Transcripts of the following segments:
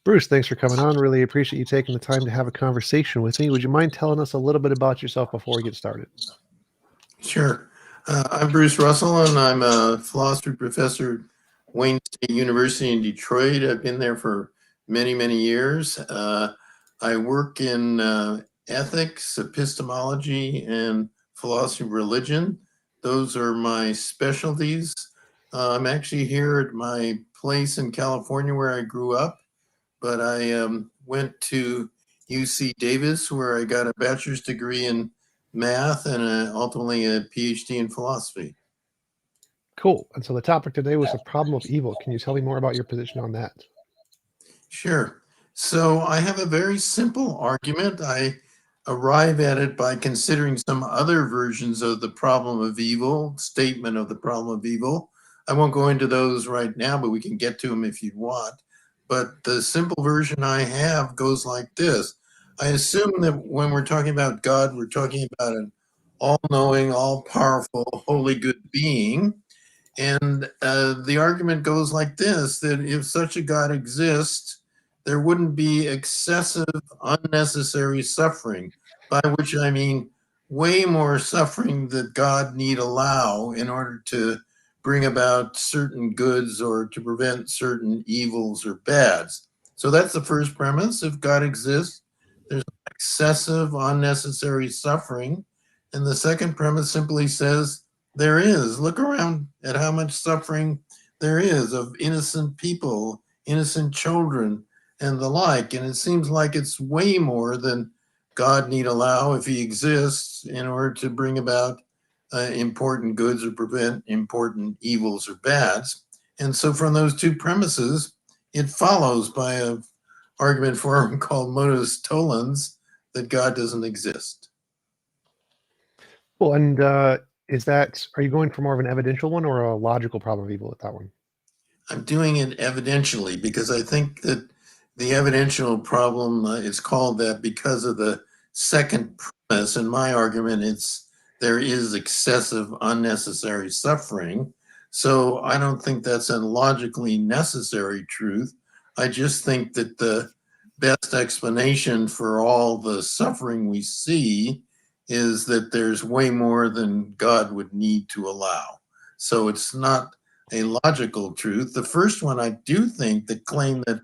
Bruce, thanks for coming on. Really appreciate you taking the time to have a conversation with me. Would you mind telling us a little bit about yourself before we get started? Sure. I'm Bruce Russell, and I'm a philosophy professor at Wayne State University in Detroit. I've been there for many, many years. I work in ethics, epistemology, and philosophy of religion. Those are my specialties. I'm actually here at my place in California where I grew up, but I went to UC Davis where I got a bachelor's degree in math and ultimately a PhD in philosophy. Cool. And so the topic today was the problem of evil. Can you tell me more about your position on that? Sure. So I have a very simple argument. I arrive at it by considering some other versions of the problem of evil, statement of the problem of evil. I won't go into those right now, but we can get to them if you want. But the simple version I have goes like this. I assume that when we're talking about God, we're talking about an all-knowing, all-powerful, holy good being. And the argument goes like this, that if such a God exists, there wouldn't be excessive, unnecessary suffering, by which I mean way more suffering that God need allow in order to bring about certain goods or to prevent certain evils or bads. So that's the first premise. If God exists, there's excessive, unnecessary suffering. And the second premise simply says, there is. Look around at how much suffering there is of innocent people, innocent children, and the like. And it seems like it's way more than God need allow if he exists in order to bring about important goods or prevent important evils or bads. And so from those two premises, it follows by an argument form called modus tollens that God doesn't exist. Well, and are you going for more of an evidential one or a logical problem of evil with that one? I'm doing it evidentially because I think that the evidential problem is called that because of the second premise. In my argument, there is excessive unnecessary suffering. So I don't think that's a logically necessary truth. I just think that the best explanation for all the suffering we see is that there's way more than God would need to allow. So it's not a logical truth. The first one, I do think, the claim that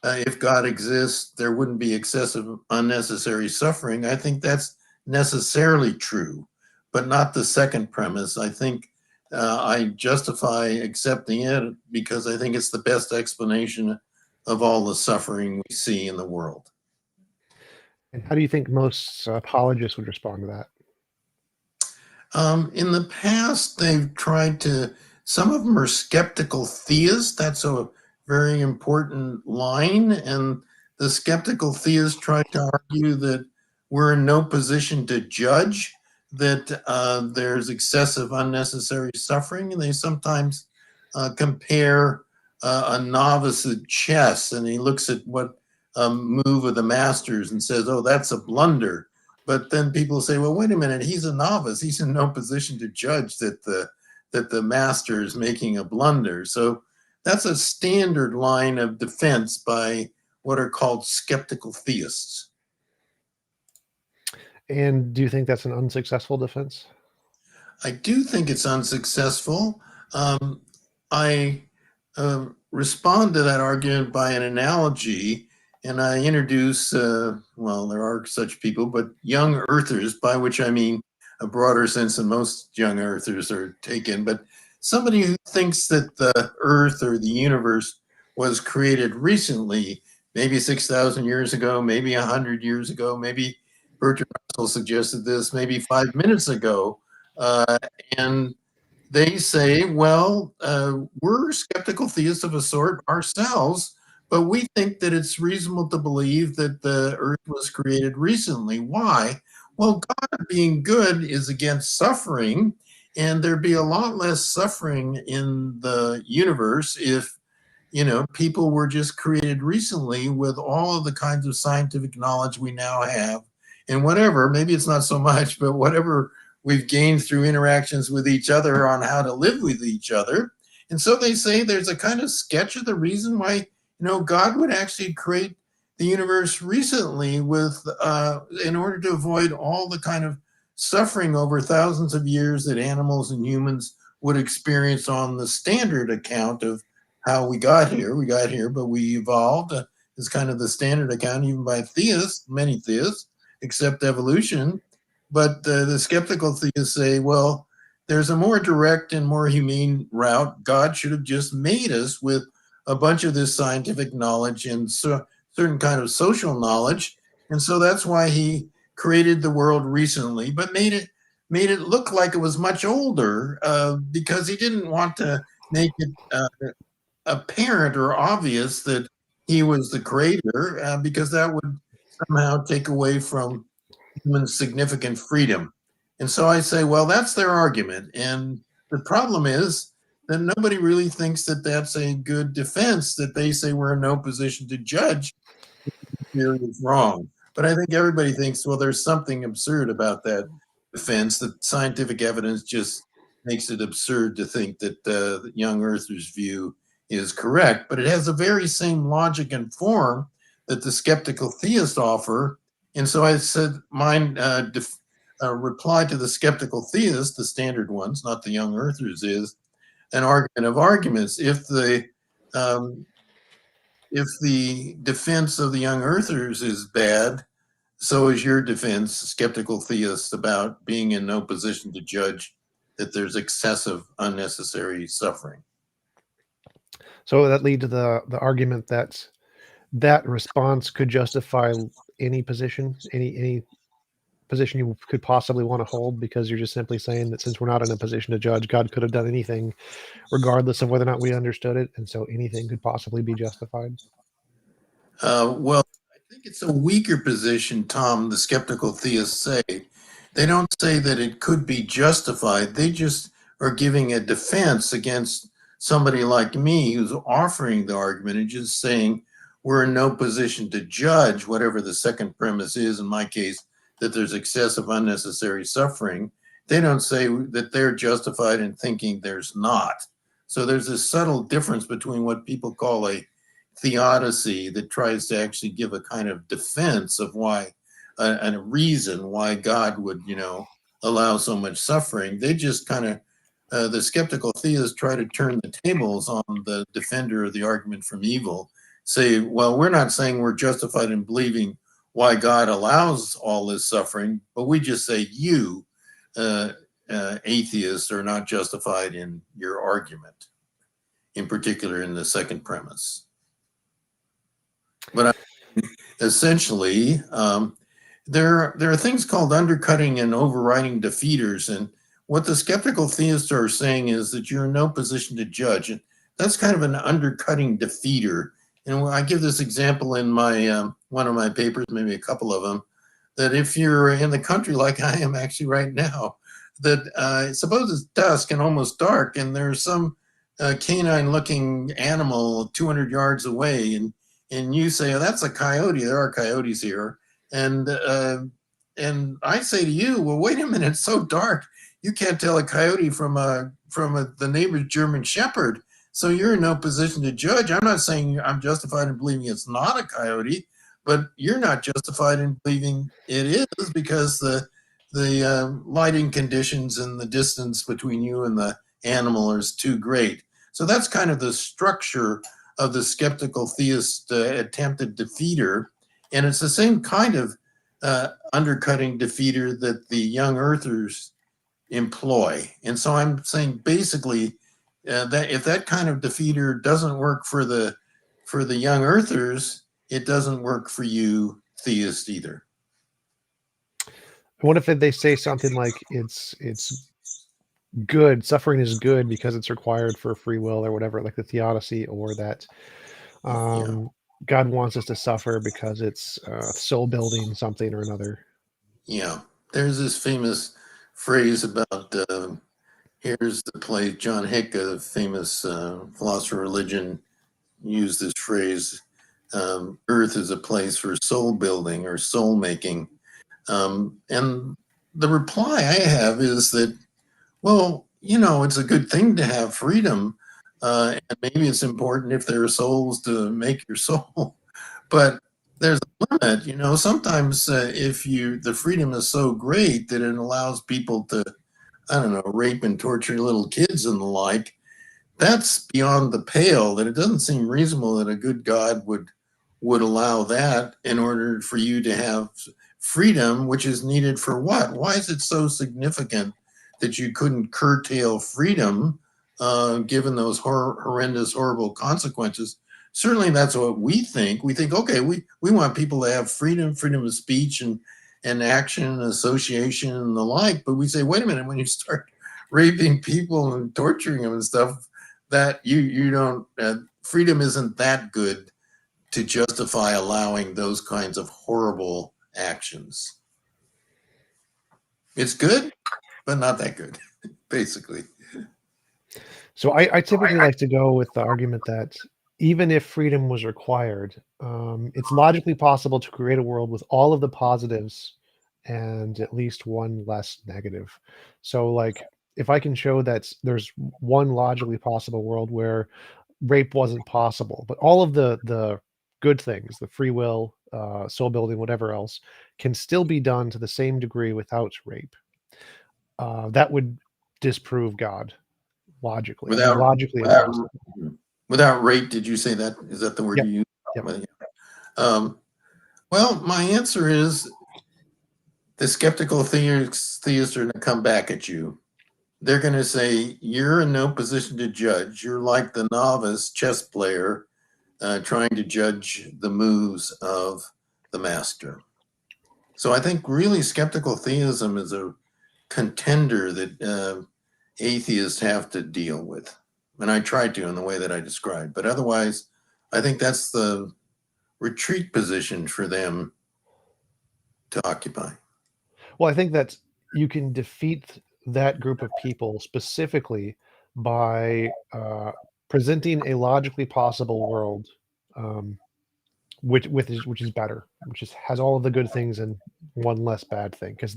if God exists, there wouldn't be excessive unnecessary suffering. I think that's necessarily true, but not the second premise. I think I justify accepting it because I think it's the best explanation of all the suffering we see in the world. And how do you think most apologists would respond to that? In the past, they've tried to, some of them are skeptical theists. That's a very important line. And the skeptical theists try to argue that we're in no position to judge that there's excessive unnecessary suffering. And they sometimes compare a novice at chess and he looks at what move of the masters and says, oh, that's a blunder. But then people say, well, wait a minute, he's a novice. He's in no position to judge that the master is making a blunder. So that's a standard line of defense by what are called skeptical theists. And do you think that's an unsuccessful defense? I do think it's unsuccessful. I respond to that argument by an analogy, and I introduce, well, there are such people, but young earthers, by which I mean a broader sense than most young earthers are taken, but somebody who thinks that the earth or the universe was created recently, maybe 6,000 years ago, maybe 100 years ago, maybe Bertrand Russell suggested this, maybe 5 minutes ago, and they say, well, we're skeptical theists of a sort ourselves, but we think that it's reasonable to believe that the earth was created recently. Why? Well, God being good is against suffering, and there'd be a lot less suffering in the universe if, people were just created recently with all of the kinds of scientific knowledge we now have. And whatever, maybe it's not so much, but whatever we've gained through interactions with each other on how to live with each other. And so they say there's a kind of sketch of the reason why, God would actually create the universe recently in order to avoid all the kind of suffering over thousands of years that animals and humans would experience on the standard account of how we got here. We got here, but we evolved is kind of the standard account, even by theists, many theists, accept evolution. But the skeptical theists say, well, there's a more direct and more humane route. God should have just made us with a bunch of this scientific knowledge and certain kind of social knowledge. And so that's why he created the world recently, but made it look like it was much older because he didn't want to make it apparent or obvious that he was the creator because that would somehow take away from human significant freedom. And so I say, well, that's their argument. And the problem is that nobody really thinks that that's a good defense, that they say we're in no position to judge if the theory is wrong. But I think everybody thinks, well, there's something absurd about that defense, that scientific evidence just makes it absurd to think that the young earthers' view is correct. But it has the very same logic and form that the skeptical theists offer. And so I said mine reply to the skeptical theists, the standard ones, not the young earthers, is an argument of arguments. If the defense of the young earthers is bad, so is your defense, skeptical theists, about being in no position to judge that there's excessive, unnecessary suffering. So that leads to the argument that response could justify any position, any position you could possibly want to hold, because you're just simply saying that since we're not in a position to judge, God could have done anything regardless of whether or not we understood it, and so anything could possibly be justified. Well, I think it's a weaker position, Tom, the skeptical theists say. They don't say that it could be justified. They just are giving a defense against somebody like me who's offering the argument and just saying we're in no position to judge whatever the second premise is, in my case, that there's excessive unnecessary suffering. They don't say that they're justified in thinking there's not. So there's this subtle difference between what people call a theodicy that tries to actually give a kind of defense of why and a reason why God would, allow so much suffering. They just kind of, the skeptical theists try to turn the tables on the defender of the argument from evil, say, well, we're not saying we're justified in believing why God allows all this suffering, but we just say you, atheists, are not justified in your argument, in particular in the second premise. But essentially, there are things called undercutting and overriding defeaters. And what the skeptical theists are saying is that you're in no position to judge. And that's kind of an undercutting defeater. And I give this example in my one of my papers, maybe a couple of them, that if you're in the country like I am actually right now, that suppose it's dusk and almost dark, and there's some canine-looking animal 200 yards away, and you say, oh, that's a coyote. There are coyotes here. And I say to you, well, wait a minute, it's so dark. You can't tell a coyote from the neighbor's German Shepherd. So you're in no position to judge. I'm not saying I'm justified in believing it's not a coyote, but you're not justified in believing it is, because the lighting conditions and the distance between you and the animal is too great. So that's kind of the structure of the skeptical theist attempted defeater. And it's the same kind of undercutting defeater that the young earthers employ. And so I'm saying basically that if that kind of defeater doesn't work for the young earthers, it doesn't work for you theists either. What if they say something like it's good, suffering is good because it's required for free will or whatever, like the theodicy, or that God wants us to suffer because it's soul building something or another. Yeah, there's this famous phrase about here's the place. John Hick, a famous philosopher of religion, used this phrase: "Earth is a place for soul building or soul making," and the reply I have is that, well, it's a good thing to have freedom, and maybe it's important if there are souls to make your soul, but there's a limit. Sometimes if the freedom is so great that it allows people to, I don't know, rape and torture little kids and the like, that's beyond the pale. That it doesn't seem reasonable that a good God would allow that in order for you to have freedom, which is needed for what? Why is it so significant that you couldn't curtail freedom, given those horrendous, horrible consequences? Certainly, that's what we think. We think, okay, we want people to have freedom of speech and action and association and the like. But we say, wait a minute, when you start raping people and torturing them and stuff, that you don't freedom isn't that good to justify allowing those kinds of horrible actions. It's good, but not that good, basically. So I typically like to go with the argument that even if freedom was required, it's logically possible to create a world with all of the positives and at least one less negative. So, like, if I can show that there's one logically possible world where rape wasn't possible, but all of the good things, the free will, soul building, whatever else, can still be done to the same degree without rape, that would disprove God logically. I mean, Without logically without impossible. without rape, did you say that? Is that the word Yep. you use? Yep. Well, yeah. Well, my answer is the skeptical theists are going to come back at you. They're going to say, you're in no position to judge. You're like the novice chess player trying to judge the moves of the master. So I think really skeptical theism is a contender that atheists have to deal with. And I tried to in the way that I described. But otherwise, I think that's the retreat position for them to occupy. Well, I think that you can defeat that group of people specifically by presenting a logically possible world, um, which is better, which is has all of the good things and one less bad thing. Because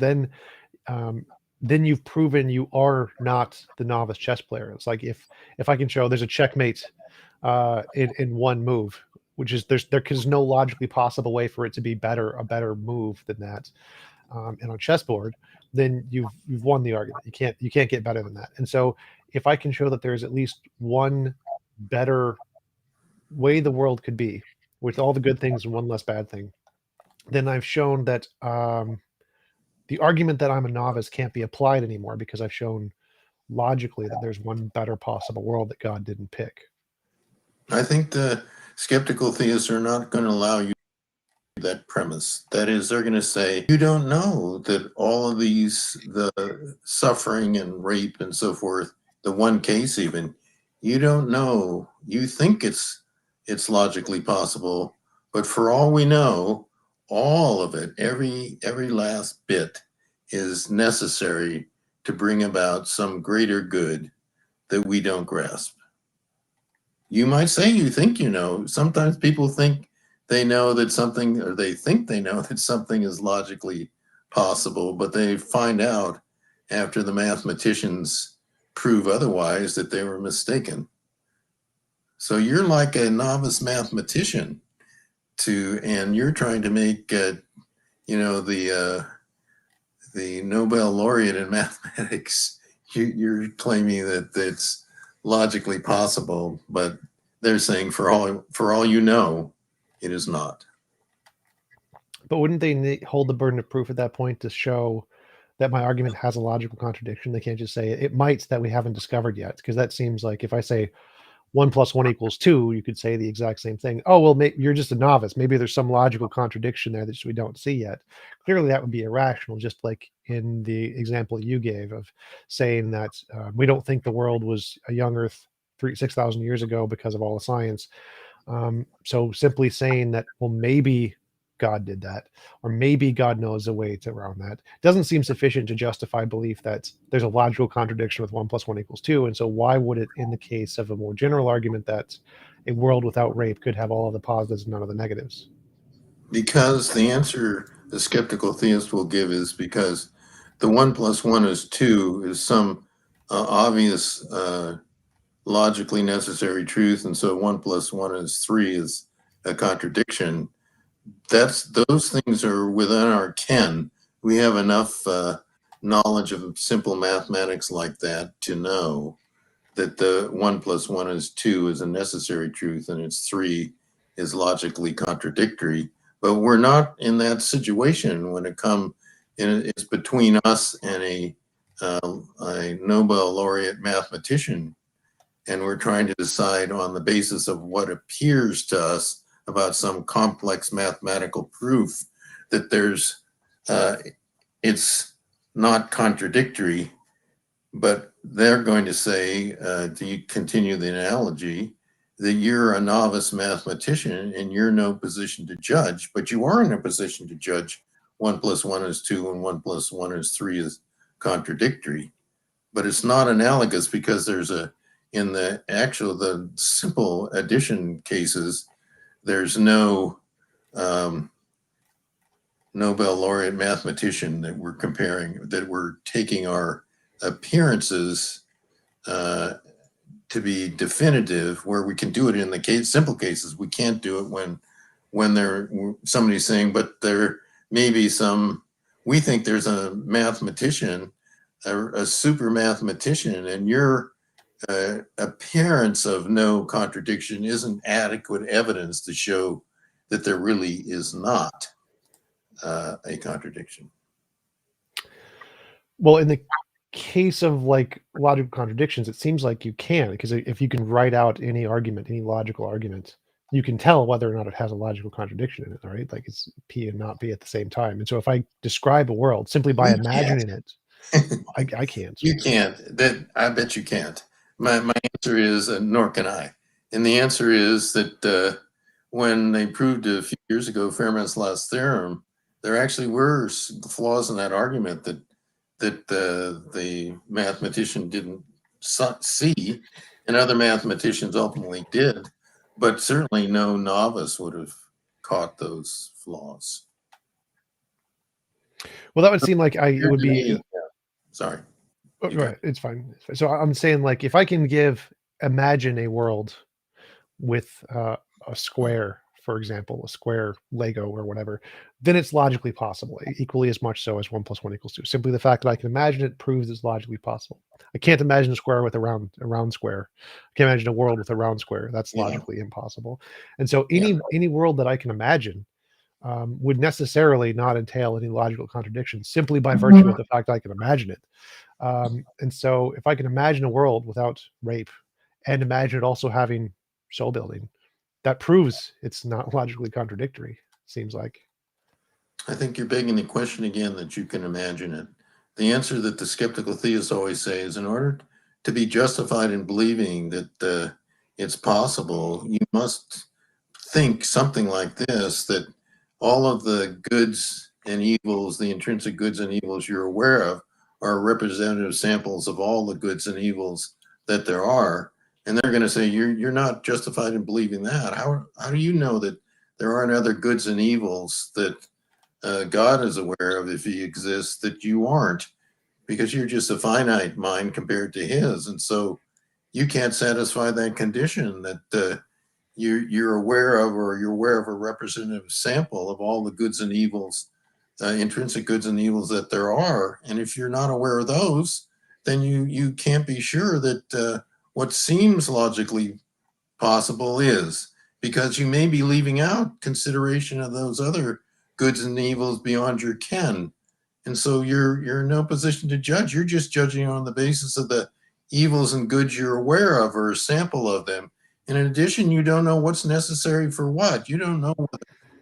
um, then you've proven you are not the novice chess player. It's like if I can show there's a checkmate in one move, which is there's no logically possible way for it to be a better move than that. And on chessboard, then you've won the argument. You can't get better than that. And so if I can show that there's at least one better way the world could be with all the good things and one less bad thing, then I've shown that the argument that I'm a novice can't be applied anymore because I've shown logically that there's one better possible world that God didn't pick. I think the skeptical theists are not going to allow you that premise. That is, they're going to say, you don't know that all of the suffering and rape and so forth, the one case even, you don't know. You think it's logically possible, but for all we know, all of it, every last bit is necessary to bring about some greater good that we don't grasp. You might say you think you know. Sometimes people think they know that something, or they think they know that something is logically possible, but they find out after the mathematicians prove otherwise that they were mistaken. So you're like a novice mathematician and you're trying to make, the Nobel laureate in mathematics. You're claiming that it's logically possible, but they're saying for all you know, it is not. But wouldn't they hold the burden of proof at that point to show that my argument has a logical contradiction? They can't just say it might that we haven't discovered yet, because that seems like if I say 1 + 1 = 2, you could say the exact same thing. Oh, well, you're just a novice. Maybe there's some logical contradiction there that we don't see yet. Clearly, that would be irrational, just like in the example you gave of saying that we don't think the world was a young Earth 6,000 years ago because of all the science. So simply saying that, well, maybe God did that, or maybe God knows a way to around that, doesn't seem sufficient to justify belief that there's a logical contradiction with 1 + 1 = 2. And so, why would it, in the case of a more general argument that a world without rape could have all of the positives and none of the negatives? Because the answer the skeptical theist will give is because the 1 + 1 is 2 is some obvious logically necessary truth, and so 1 + 1 is 3 is a contradiction. Those things are within our ken. We have enough knowledge of simple mathematics like that to know that the 1 + 1 is 2 is a necessary truth, and it's 3 is logically contradictory. But we're not in that situation when it's between us and a Nobel laureate mathematician, and we're trying to decide on the basis of what appears to us about some complex mathematical proof that it's not contradictory. But they're going to say, to continue the analogy, that you're a novice mathematician and you're no position to judge, but you are in a position to judge 1 + 1 is 2 and 1 + 1 is 3 is contradictory. But it's not analogous because in the simple addition cases, there's no Nobel laureate mathematician that we're comparing, that we're taking our appearances to be definitive, where we can do it in the simple cases. We can't do it when somebody's saying, but there may be we think there's a mathematician, a super mathematician, and your appearance of no contradiction isn't adequate evidence to show that there really is not a contradiction. Well, in the case of like logical contradictions, it seems like you can, because if you can write out any argument, any logical argument, you can tell whether or not it has a logical contradiction in it, right? Like it's P and not P at the same time. And so if I describe a world simply by We imagining it, I can't. You can't. I bet you can't. My answer is, nor can I. And the answer is that when they proved a few years ago Fermat's last theorem, there actually were flaws in that argument that the mathematician didn't see, and other mathematicians ultimately did. But certainly no novice would have caught those flaws. Well, that would seem like it would be. Yeah. Sorry. Oh, go ahead. It's fine. It's fine. So I'm saying, like, if I can imagine a world with a square, for example, a square Lego or whatever, then it's logically possible, equally as much so as 1 + 1 = 2. Simply the fact that I can imagine it proves it's logically possible. I can't imagine a square with a round square. I can't imagine a world with a round square. That's logically impossible. And so any world that I can imagine would necessarily not entail any logical contradiction simply by virtue of the fact that I can imagine it. And so if I can imagine a world without rape and imagine it also having soul building, that proves it's not logically contradictory, seems like. I think you're begging the question again that you can imagine it. The answer that the skeptical theists always say is, in order to be justified in believing that it's possible, you must think something like this, that all of the goods and evils, the intrinsic goods and evils you're aware of, are representative samples of all the goods and evils that there are. And they're going to say, you're not justified in believing that. How do you know that there aren't other goods and evils that God is aware of, if he exists, that you aren't? Because you're just a finite mind compared to his. And so you can't satisfy that condition that you're aware of, or you're aware of a representative sample of all the goods and evils, intrinsic goods and evils that there are. And if you're not aware of those, then you can't be sure that what seems logically possible is, because you may be leaving out consideration of those other goods and evils beyond your ken. And so you're in no position to judge. You're just judging on the basis of the evils and goods you're aware of, or a sample of them. And in addition, you don't know what's necessary for what. You don't know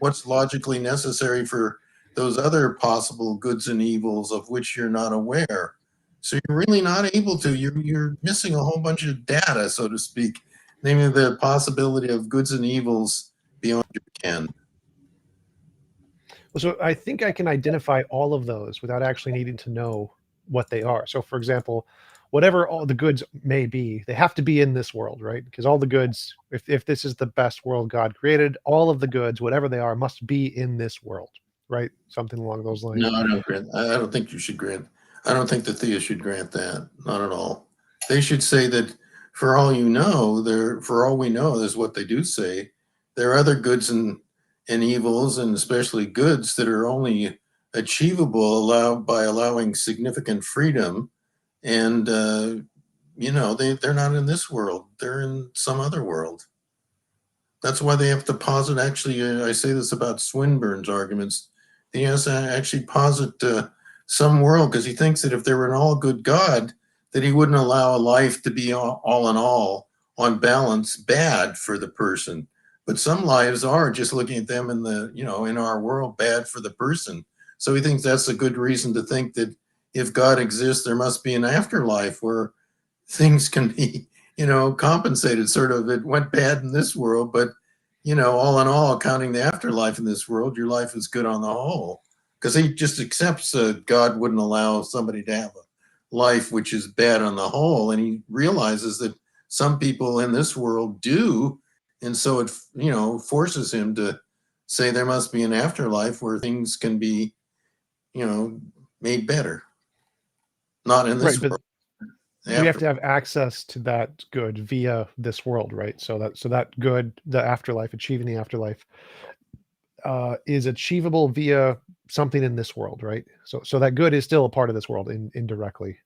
what's logically necessary for those other possible goods and evils of which you're not aware. So you're really not able to. You're missing a whole bunch of data, so to speak, namely the possibility of goods and evils beyond your ken. So I think I can identify all of those without actually needing to know what they are. So, for example, whatever all the goods may be, they have to be in this world, right? Because all the goods, if this is the best world God created, all of the goods, whatever they are, must be in this world, right? Something along those lines. No, I don't grant. I don't think you should grant. I don't think the theists should grant that. Not at all. They should say that for all you know, for all we know, is what they do say. There are other goods and evils, and especially goods that are only achievable by allowing significant freedom. And they're not in this world. They're in some other world. That's why they have to posit. Actually, I say this about Swinburne's arguments. He has to actually posit some world, because he thinks that if there were an all good God, that he wouldn't allow a life to be all in all, on balance, bad for the person. But some lives are, just looking at them in our world, bad for the person. So he thinks that's a good reason to think that if God exists, there must be an afterlife where things can be compensated. Sort of, it went bad in this world, but all in all, counting the afterlife in this world, your life is good on the whole. Because he just accepts God wouldn't allow somebody to have a life which is bad on the whole, and he realizes that some people in this world do, and so it forces him to say there must be an afterlife where things can be made better. Not in this Right, but world. we have to have access to that good via this world, right? So that good, the afterlife, achieving the afterlife, is achievable via something in this world, right? So that good is still a part of this world indirectly.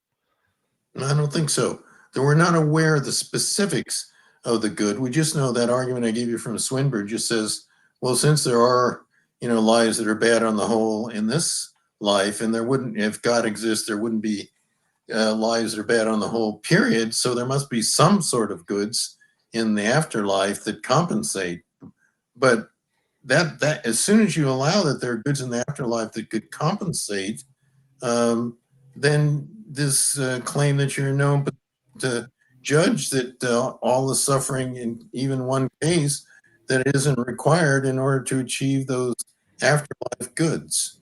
I don't think so. That we're not aware of the specifics of the good. We just know that argument I gave you from Swinburne just says, well, since there are, lives that are bad on the whole in this life, and there wouldn't, if God exists, there wouldn't be lives that are bad on the whole, period. So there must be some sort of goods in the afterlife that compensate. But that as soon as you allow that there are goods in the afterlife that could compensate, then this claim that you're known to judge that all the suffering in even one case, that it isn't required in order to achieve those afterlife goods.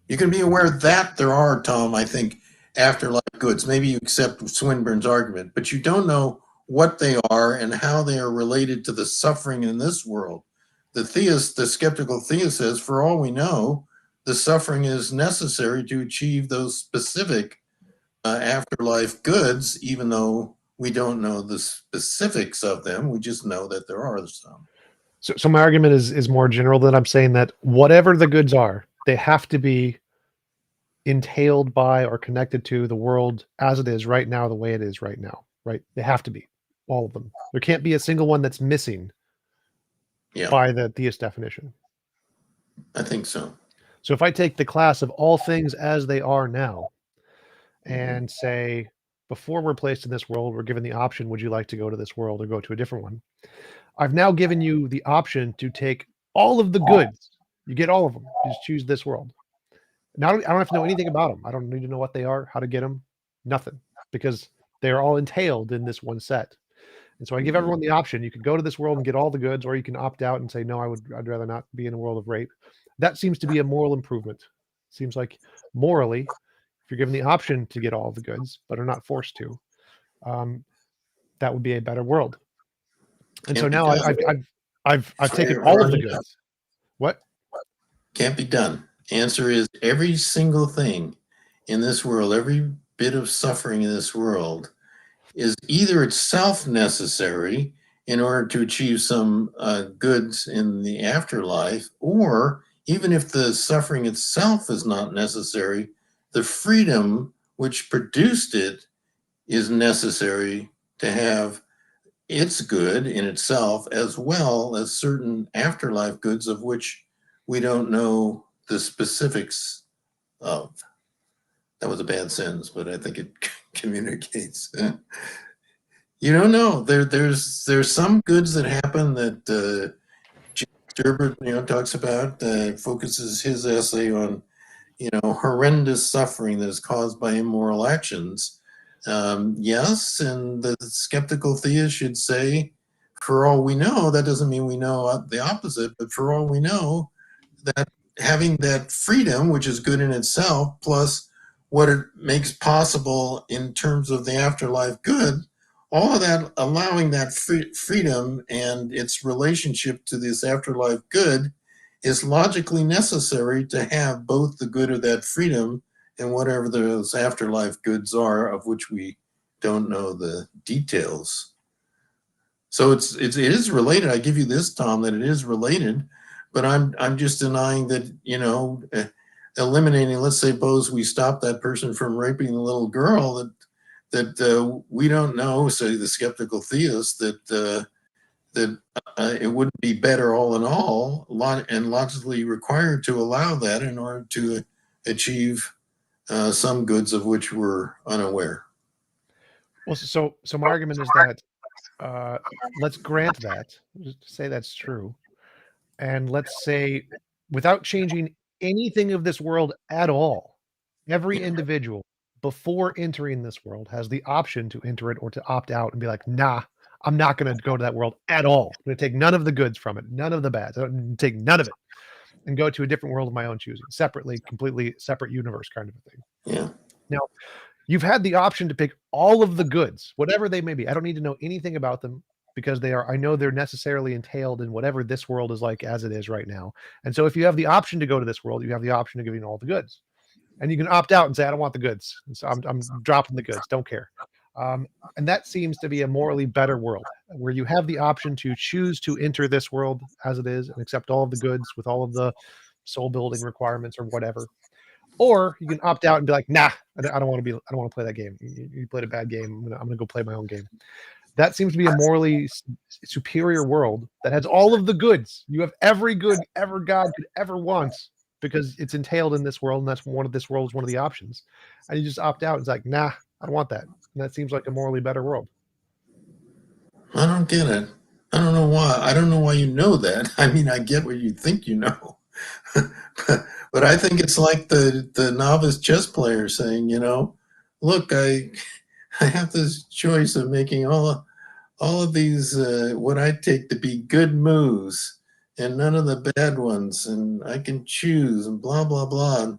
You can be aware that there are, Tom, I think, afterlife goods. Maybe you accept Swinburne's argument, but you don't know what they are and how they are related to the suffering in this world. The skeptical theist says, for all we know, the suffering is necessary to achieve those specific afterlife goods, even though we don't know the specifics of them. We just know that there are some. So my argument is more general than I'm saying that whatever the goods are, they have to be entailed by or connected to the world as it is right now, the way it is right now, right? They have to be, all of them. There can't be a single one that's missing by the theist definition. I think so. So if I take the class of all things as they are now and say, before we're placed in this world, we're given the option, would you like to go to this world or go to a different one? I've now given you the option to take all of the goods. You get all of them. You just choose this world. Now I don't have to know anything about them. I don't need to know what they are, how to get them, nothing, because they're all entailed in this one set. And so I give everyone the option. You could go to this world and get all the goods, or you can opt out and say, no, I'd rather not be in a world of rape. That seems to be a moral improvement. Seems like morally, if you're given the option to get all the goods, but are not forced to, that would be a better world. And so now I've taken all of the goods. What? Can't be done. Answer is every single thing in this world, every bit of suffering in this world is either itself necessary in order to achieve some goods in the afterlife, or even if the suffering itself is not necessary, the freedom which produced it is necessary to have its good in itself, as well as certain afterlife goods of which we don't know the specifics of. That was a bad sentence, but I think it communicates. You don't know. There's some goods that happen that James Durbert talks about. Focuses his essay on horrendous suffering that is caused by immoral actions. Yes, and the skeptical theist should say, for all we know, that doesn't mean we know the opposite, but for all we know, that having that freedom, which is good in itself, plus what it makes possible in terms of the afterlife good, all of that, allowing that freedom and its relationship to this afterlife good, is logically necessary to have both the good of that freedom and whatever those afterlife goods are, of which we don't know the details. So it is related. I give you this, Tom, that it is related, but I'm just denying that, eliminating, let's suppose we stop that person from raping the little girl, that we don't know, say the skeptical theist, that it wouldn't be better all in all, and logically required to allow that in order to achieve some goods of which we're unaware. Well, so my argument is that let's grant that, just say that's true, and let's say without changing anything of this world at all, every Yeah. individual before entering this world has the option to enter it or to opt out and be like, nah, I'm not going to go to that world at all. I'm going to take none of the goods from it, none of the bads. I don't take none of it and go to a different world of my own choosing, separately, completely separate universe kind of a thing. Yeah. Now, you've had the option to pick all of the goods, whatever they may be. I don't need to know anything about them because I know they're necessarily entailed in whatever this world is like as it is right now. And so if you have the option to go to this world, you have the option of giving all the goods. And you can opt out and say, I don't want the goods. And so I'm dropping the goods. Don't care. And that seems to be a morally better world where you have the option to choose to enter this world as it is and accept all of the goods with all of the soul building requirements or whatever. Or you can opt out and be like, nah, I don't want to play that game. You played a bad game. I'm gonna go play my own game. That seems to be a morally superior world that has all of the goods. You have every good ever God could ever want because it's entailed in this world, and that's this world is one of the options. And you just opt out. It's like, nah, I don't want that. And that seems like a morally better world. I don't get it. I don't know why. I don't know why you know that. I mean, I get what you think you know. but I think it's like the novice chess player saying, look, I have this choice of making all of these what I take to be good moves and none of the bad ones, and I can choose and blah blah blah.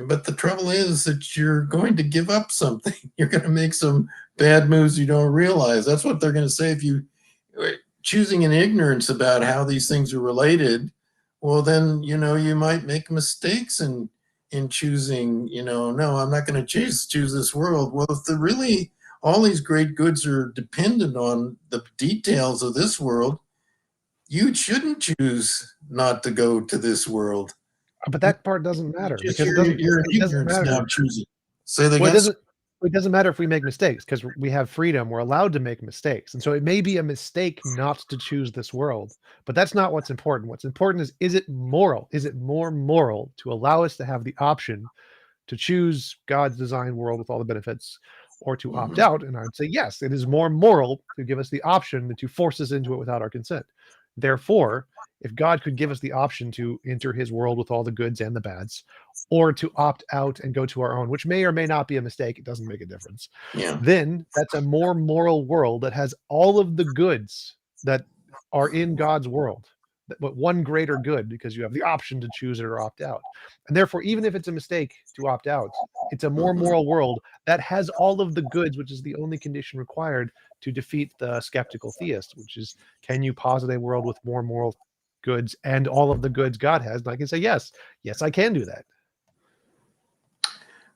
But the trouble is that you're going to give up something. You're going to make some bad moves you don't realize. That's what they're going to say if you choosing in ignorance about how these things are related. Well, then you might make mistakes in choosing. No, I'm not going to choose this world. Well, if really all these great goods are dependent on the details of this world, you shouldn't choose not to go to this world. But that part doesn't matter Just because your it doesn't ignorance matter. now choosing. Say that Well, again. it doesn't matter if we make mistakes because we have freedom. We're allowed to make mistakes. And so it may be a mistake not to choose this world, but that's not what's important. What's important is it moral? Is it more moral to allow us to have the option to choose God's design world with all the benefits or to opt out? And I would say, yes, it is more moral to give us the option than to force us into it without our consent. Therefore, if God could give us the option to enter his world with all the goods and the bads, or to opt out and go to our own, which may or may not be a mistake, it doesn't make a difference. Yeah. Then that's a more moral world that has all of the goods that are in God's world, but one greater good because you have the option to choose it or opt out. And therefore, even if it's a mistake to opt out, it's a more moral world that has all of the goods, which is the only condition required to defeat the skeptical theist, which is, can you posit a world with more moral goods and all of the goods God has? And I can say, yes, I can do that.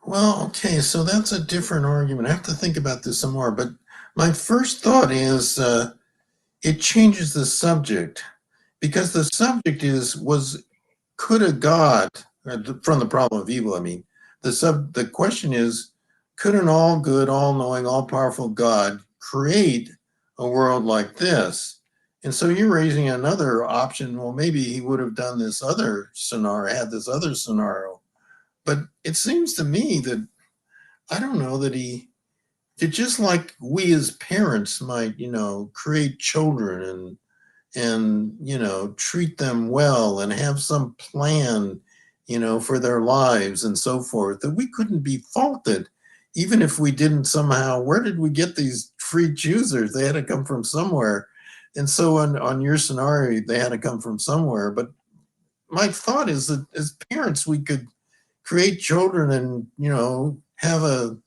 Well, okay, so that's a different argument. I have to think about this some more, but my first thought is it changes the subject because the subject could a God, from the problem of evil, I mean, the question is, could an all good, all knowing, all powerful God create a world like this? And so you're raising another option. Well, maybe he would have done this other scenario, had this other scenario. But it seems to me that I don't know that just like we as parents might, create children and treat them well and have some plan, for their lives and so forth, that we couldn't be faulted even if we didn't somehow. Where did we get these free choosers? They had to come from somewhere. And so on your scenario, they had to come from somewhere. But my thought is that as parents, we could create children and, have a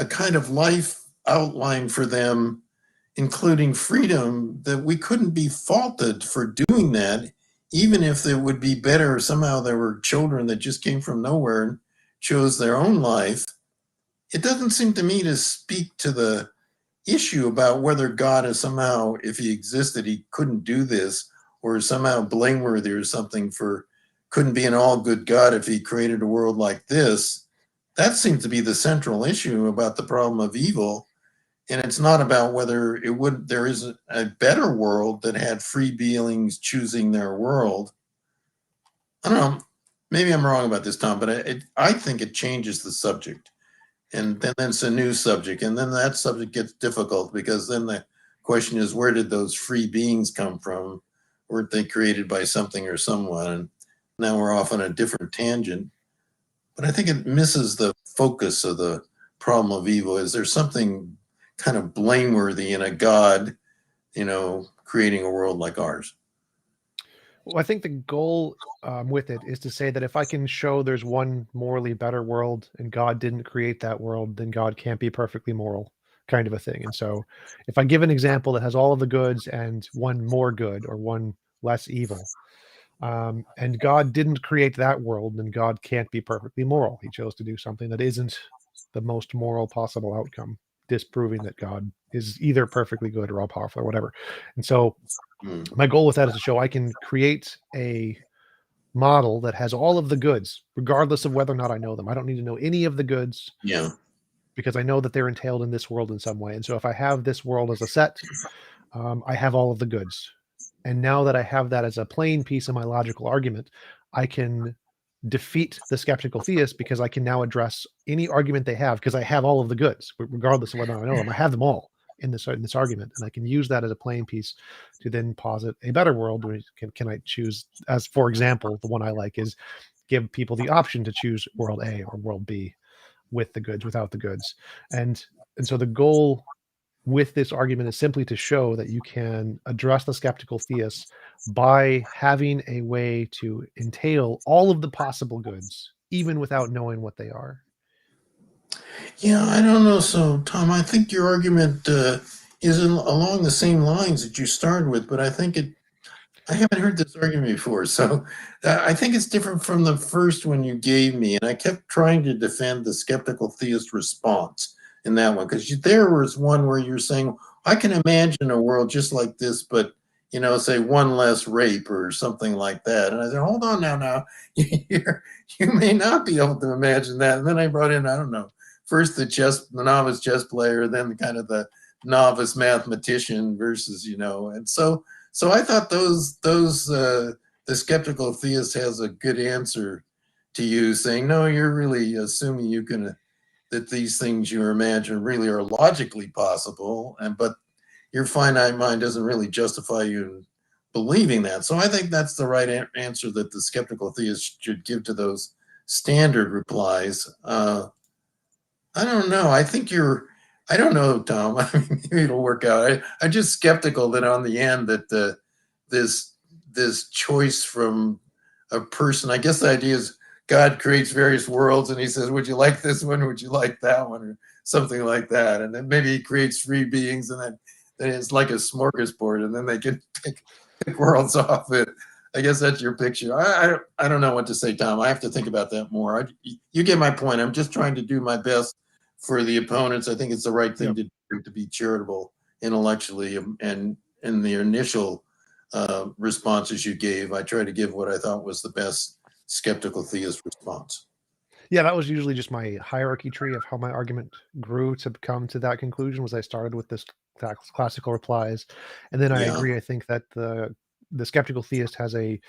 kind of life outline for them, including freedom, that we couldn't be faulted for doing that, even if it would be better somehow there were children that just came from nowhere chose their own life, it doesn't seem to me to speak to the issue about whether God is somehow, if he existed, he couldn't do this, or somehow blameworthy or something for couldn't be an all good God if he created a world like this. That seems to be the central issue about the problem of evil. And it's not about whether there is a better world that had free beings choosing their world. I don't know. Maybe I'm wrong about this, Tom, but I think it changes the subject. And then it's a new subject. And then that subject gets difficult because then the question is, where did those free beings come from? Weren't they created by something or someone? And now we're off on a different tangent. But I think it misses the focus of the problem of evil. Is there something kind of blameworthy in a God, creating a world like ours? Well, I think the goal with it is to say that if I can show there's one morally better world and God didn't create that world, then God can't be perfectly moral, kind of a thing. And so if I give an example that has all of the goods and one more good or one less evil, and God didn't create that world, then God can't be perfectly moral. He chose to do something that isn't the most moral possible outcome, disproving that God is either perfectly good or all powerful or whatever. And so Hmm. my goal with that is to show I can create a model that has all of the goods, regardless of whether or not I know them. I don't need to know any of the goods Yeah. because I know that they're entailed in this world in some way. And so if I have this world as a set, I have all of the goods. And now that I have that as a plain piece of my logical argument, I can defeat the skeptical theist because I can now address any argument they have because I have all of the goods, regardless of whether or not I know them. I have them all in this argument, and I can use that as a plain piece to then posit a better world. Where can I choose, as for example, the one I like is give people the option to choose world A or world B with the goods, without the goods, and so the goal with this argument is simply to show that you can address the skeptical theists by having a way to entail all of the possible goods, even without knowing what they are. Yeah, I don't know. So, Tom, I think your argument is along the same lines that you started with, but I haven't heard this argument before. So I think it's different from the first one you gave me. And I kept trying to defend the skeptical theist response in that one, because there was one where you're saying, I can imagine a world just like this, but say one less rape or something like that. And I said, hold on now. You may not be able to imagine that. And then I brought in, I don't know, first the novice chess player, then kind of the novice mathematician versus, and so I thought the skeptical theist has a good answer to you, saying, no, you're really assuming that these things you imagine really are logically possible, but your finite mind doesn't really justify you believing that. So I think that's the right answer that the skeptical theist should give to those standard replies. I don't know. I don't know, Tom. I mean, maybe it'll work out. I'm just skeptical that on the end that this this choice from a person, I guess the idea is God creates various worlds and he says, would you like this one? Would you like that one? Or something like that. And then maybe he creates free beings and then it's like a smorgasbord and then they can pick worlds off it. I guess that's your picture. I don't know what to say, Tom. I have to think about that more. You get my point. I'm just trying to do my best for the opponents. I think it's the right thing Yep. to do, to be charitable intellectually. And in the initial responses you gave, I tried to give what I thought was the best skeptical theist response. Yeah, that was usually just my hierarchy tree of how my argument grew to come to that conclusion. Was I started with this classical replies, and then I Yeah, agree. I think that the skeptical theist has a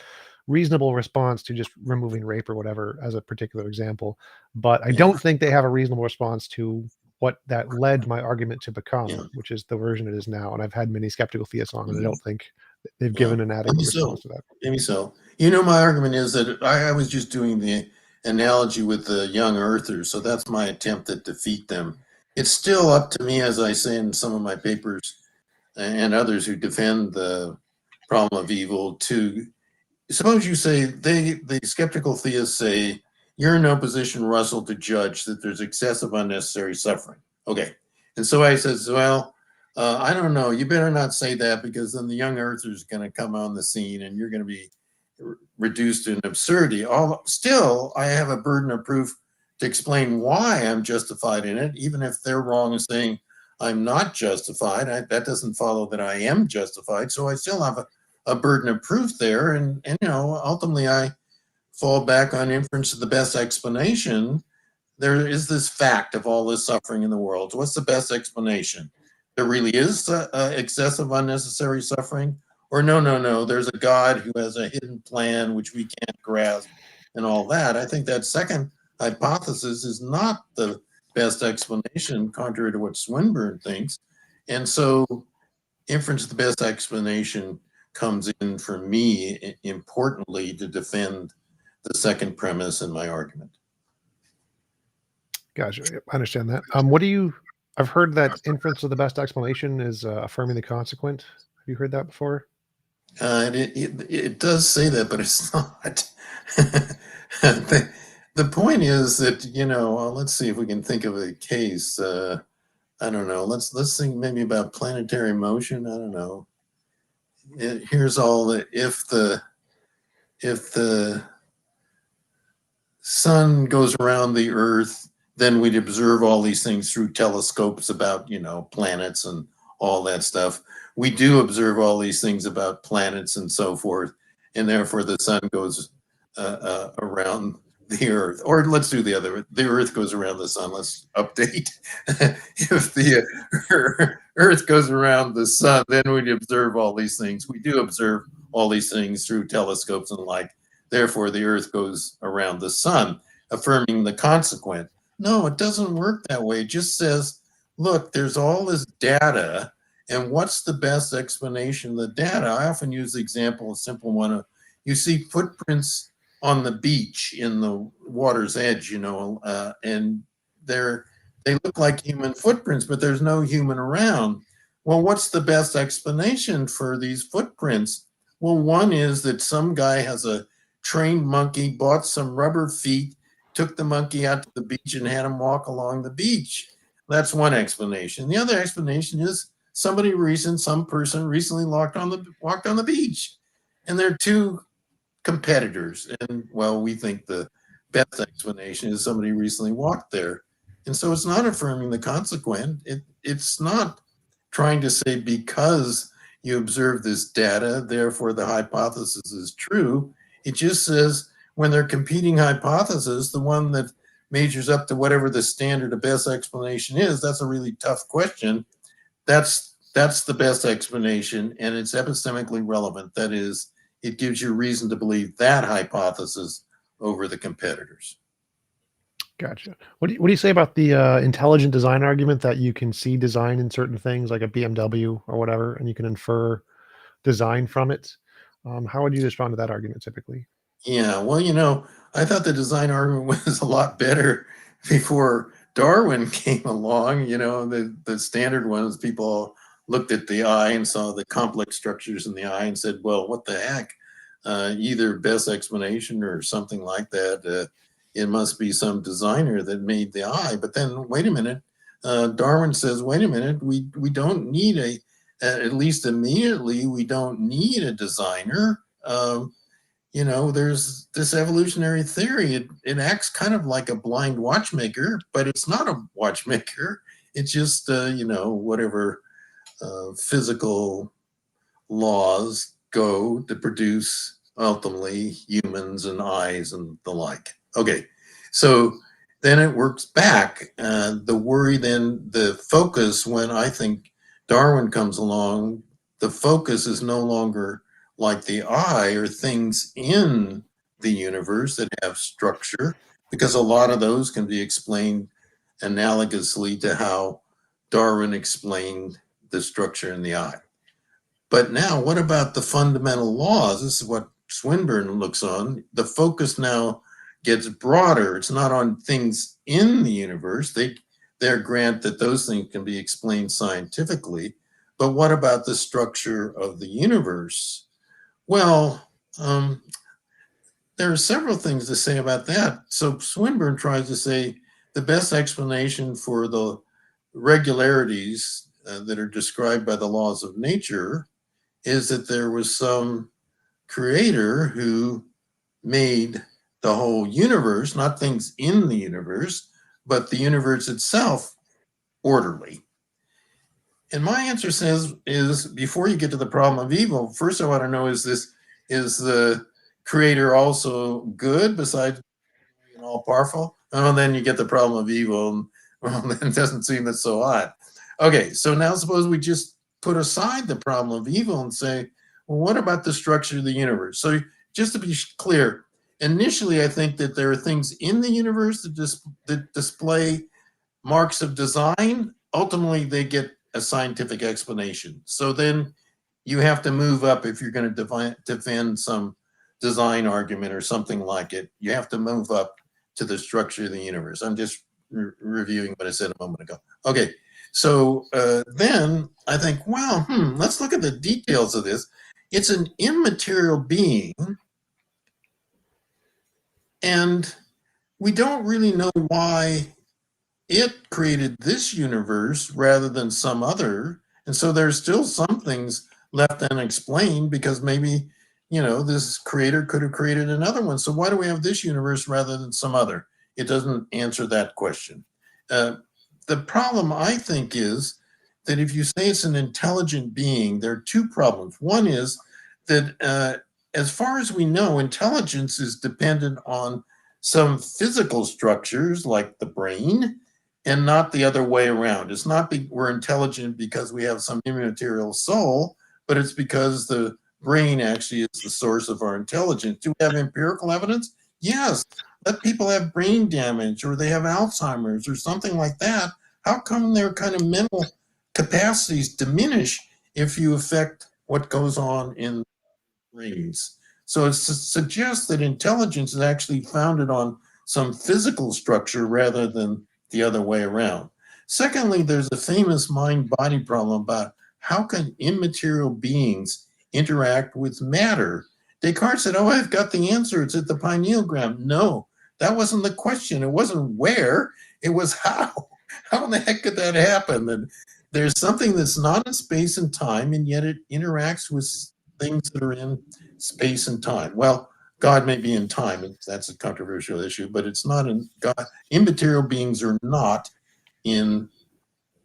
reasonable response to just removing rape or whatever as a particular example, but I yeah, don't think they have a reasonable response to what that led my argument to yeah. become, which is the version it is now. And I've had many skeptical theists on, and I Mhm. don't think they've Well, given an maybe adequate so. response to that. Maybe so. My argument is that I was just doing the analogy with the young earthers, so that's my attempt at defeat them. It's still up to me, as I say in some of my papers and others who defend the problem of evil, to suppose you say the skeptical theists say you're in no position, Russell, to judge that there's excessive unnecessary suffering. Okay, and so I says, well, I don't know. You better not say that because then the young earthers are going to come on the scene and you're going to be reduced to an absurdity. Still, I have a burden of proof to explain why I'm justified in it, even if they're wrong in saying I'm not justified. That doesn't follow that I am justified. So I still have a burden of proof there. And, you know, ultimately I fall back on inference of the best explanation. There is this fact of all this suffering in the world. What's the best explanation? There really is excessive unnecessary suffering? Or no, there's a God who has a hidden plan which we can't grasp and all that. I think that second hypothesis is not the best explanation, contrary to what Swinburne thinks. And so inference of the best explanation comes in for me importantly to defend the second premise in my argument. Gotcha. Yep, I understand that. What do you? I've heard that inference of the best explanation is affirming the consequent. Have you heard that before? It does say that, but it's not. The point is that, you know, let's see if we can think of a case. I don't know. Let's think maybe about planetary motion. I don't know. Here's all the if the sun goes around the Earth, then we'd observe all these things through telescopes about, you know, planets and all that stuff. We do observe all these things about planets and so forth, and therefore the sun goes around the Earth. Or let's do the other. The Earth goes around the sun. Let's update. If the Earth goes around the sun, then we observe all these things. We do observe all these things through telescopes and the like. Therefore, the Earth goes around the sun, affirming the consequent. No, it doesn't work that way. It just says, look, there's all this data, and what's the best explanation of the data? I often use the example, a simple one of you see footprints on the beach in the water's edge, you know, and they look like human footprints, but there's no human around. Well, what's the best explanation for these footprints? Well, one is that some guy has a trained monkey, bought some rubber feet, took the monkey out to the beach and had him walk along the beach. That's one explanation. The other explanation is some person recently walked on the beach. And there are two competitors. And well, we think the best explanation is somebody recently walked there. And so it's not affirming the consequent. It's not trying to say because you observe this data, therefore the hypothesis is true. It just says when they're competing hypotheses, the one that measures up to whatever the standard of best explanation is, that's a really tough question. That's the best explanation, and it's epistemically relevant. That is, it gives you reason to believe that hypothesis over the competitors. Gotcha. What do you say about the intelligent design argument that you can see design in certain things, like a BMW or whatever, and you can infer design from it? How would you respond to that argument typically? Yeah, well, you know, I thought the design argument was a lot better before Darwin came along. You know, the standard ones, people looked at the eye and saw the complex structures in the eye and said, well, what the heck? Either best explanation or something like that. It must be some designer that made the eye. But then, wait a minute. Darwin says, wait a minute, we don't need at least immediately, we don't need a designer. You know, there's this evolutionary theory. It acts kind of like a blind watchmaker, but it's not a watchmaker. It's just, you know, whatever physical laws go to produce ultimately humans and eyes and the like. Okay, so then it works back. The worry then, the focus, when I think Darwin comes along, the focus is no longer like the eye or things in the universe that have structure, because a lot of those can be explained analogously to how Darwin explained the structure in the eye. But now, what about the fundamental laws? This is what Swinburne looks on. The focus now gets broader. It's not on things in the universe. They grant that those things can be explained scientifically. But what about the structure of the universe? Well, there are several things to say about that. So Swinburne tries to say the best explanation for the regularities that are described by the laws of nature is that there was some creator who made the whole universe, not things in the universe, but the universe itself orderly? And my answer is before you get to the problem of evil, first I want to know, is the creator also good besides being all powerful? Oh, then you get the problem of evil. And, well, then it doesn't seem that's so odd. Okay, so now suppose we just put aside the problem of evil and say, well, what about the structure of the universe? So just to be clear, initially I think that there are things in the universe that display marks of design. Ultimately, they get a scientific explanation. So then you have to move up if you're going to defend some design argument or something like it. You have to move up to the structure of the universe. I'm just reviewing what I said a moment ago. Okay, so then I think, well, let's look at the details of this. It's an immaterial being, and we don't really know why it created this universe rather than some other. And so there's still some things left unexplained, because maybe, this creator could have created another one. So why do we have this universe rather than some other? It doesn't answer that question. The problem, I think, is that if you say it's an intelligent being, there are two problems. One is that as far as we know, intelligence is dependent on some physical structures like the brain, and not the other way around. It's not we're intelligent because we have some immaterial soul, but it's because the brain actually is the source of our intelligence. Do we have empirical evidence? Yes. Let people have brain damage, or they have Alzheimer's or something like that. How come their kind of mental capacities diminish if you affect what goes on in brains? So it suggests that intelligence is actually founded on some physical structure rather than the other way around. Secondly, there's a famous mind-body problem about how can immaterial beings interact with matter. Descartes said, oh, I've got the answer. It's at the pineal gland. No, that wasn't the question. It wasn't where, it was how. How in the heck could that happen? That there's something that's not in space and time, and yet it interacts with things that are in space and time. Well, God may be in time. That's a controversial issue, but it's not in God. Immaterial beings are not in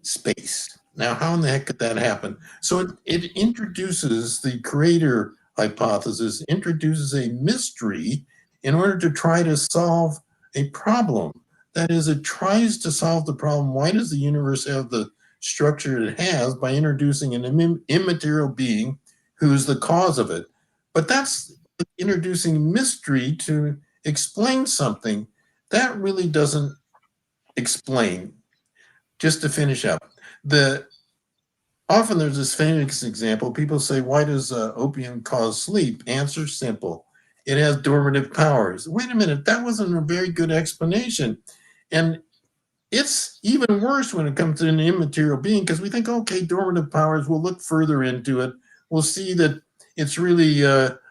space. Now, how in the heck could that happen? So it introduces the creator hypothesis, introduces a mystery in order to try to solve a problem. That is, it tries to solve the problem. Why does the universe have the structure it has by introducing an immaterial being who's the cause of it? But that's introducing mystery to explain something that really doesn't explain. Just to finish up, often there's this famous example. People say, why does opium cause sleep? Answer simple. It has dormitive powers. Wait a minute, that wasn't a very good explanation. And it's even worse when it comes to an immaterial being, because we think, okay, dormitive powers, we'll look further into it. We'll see that it's really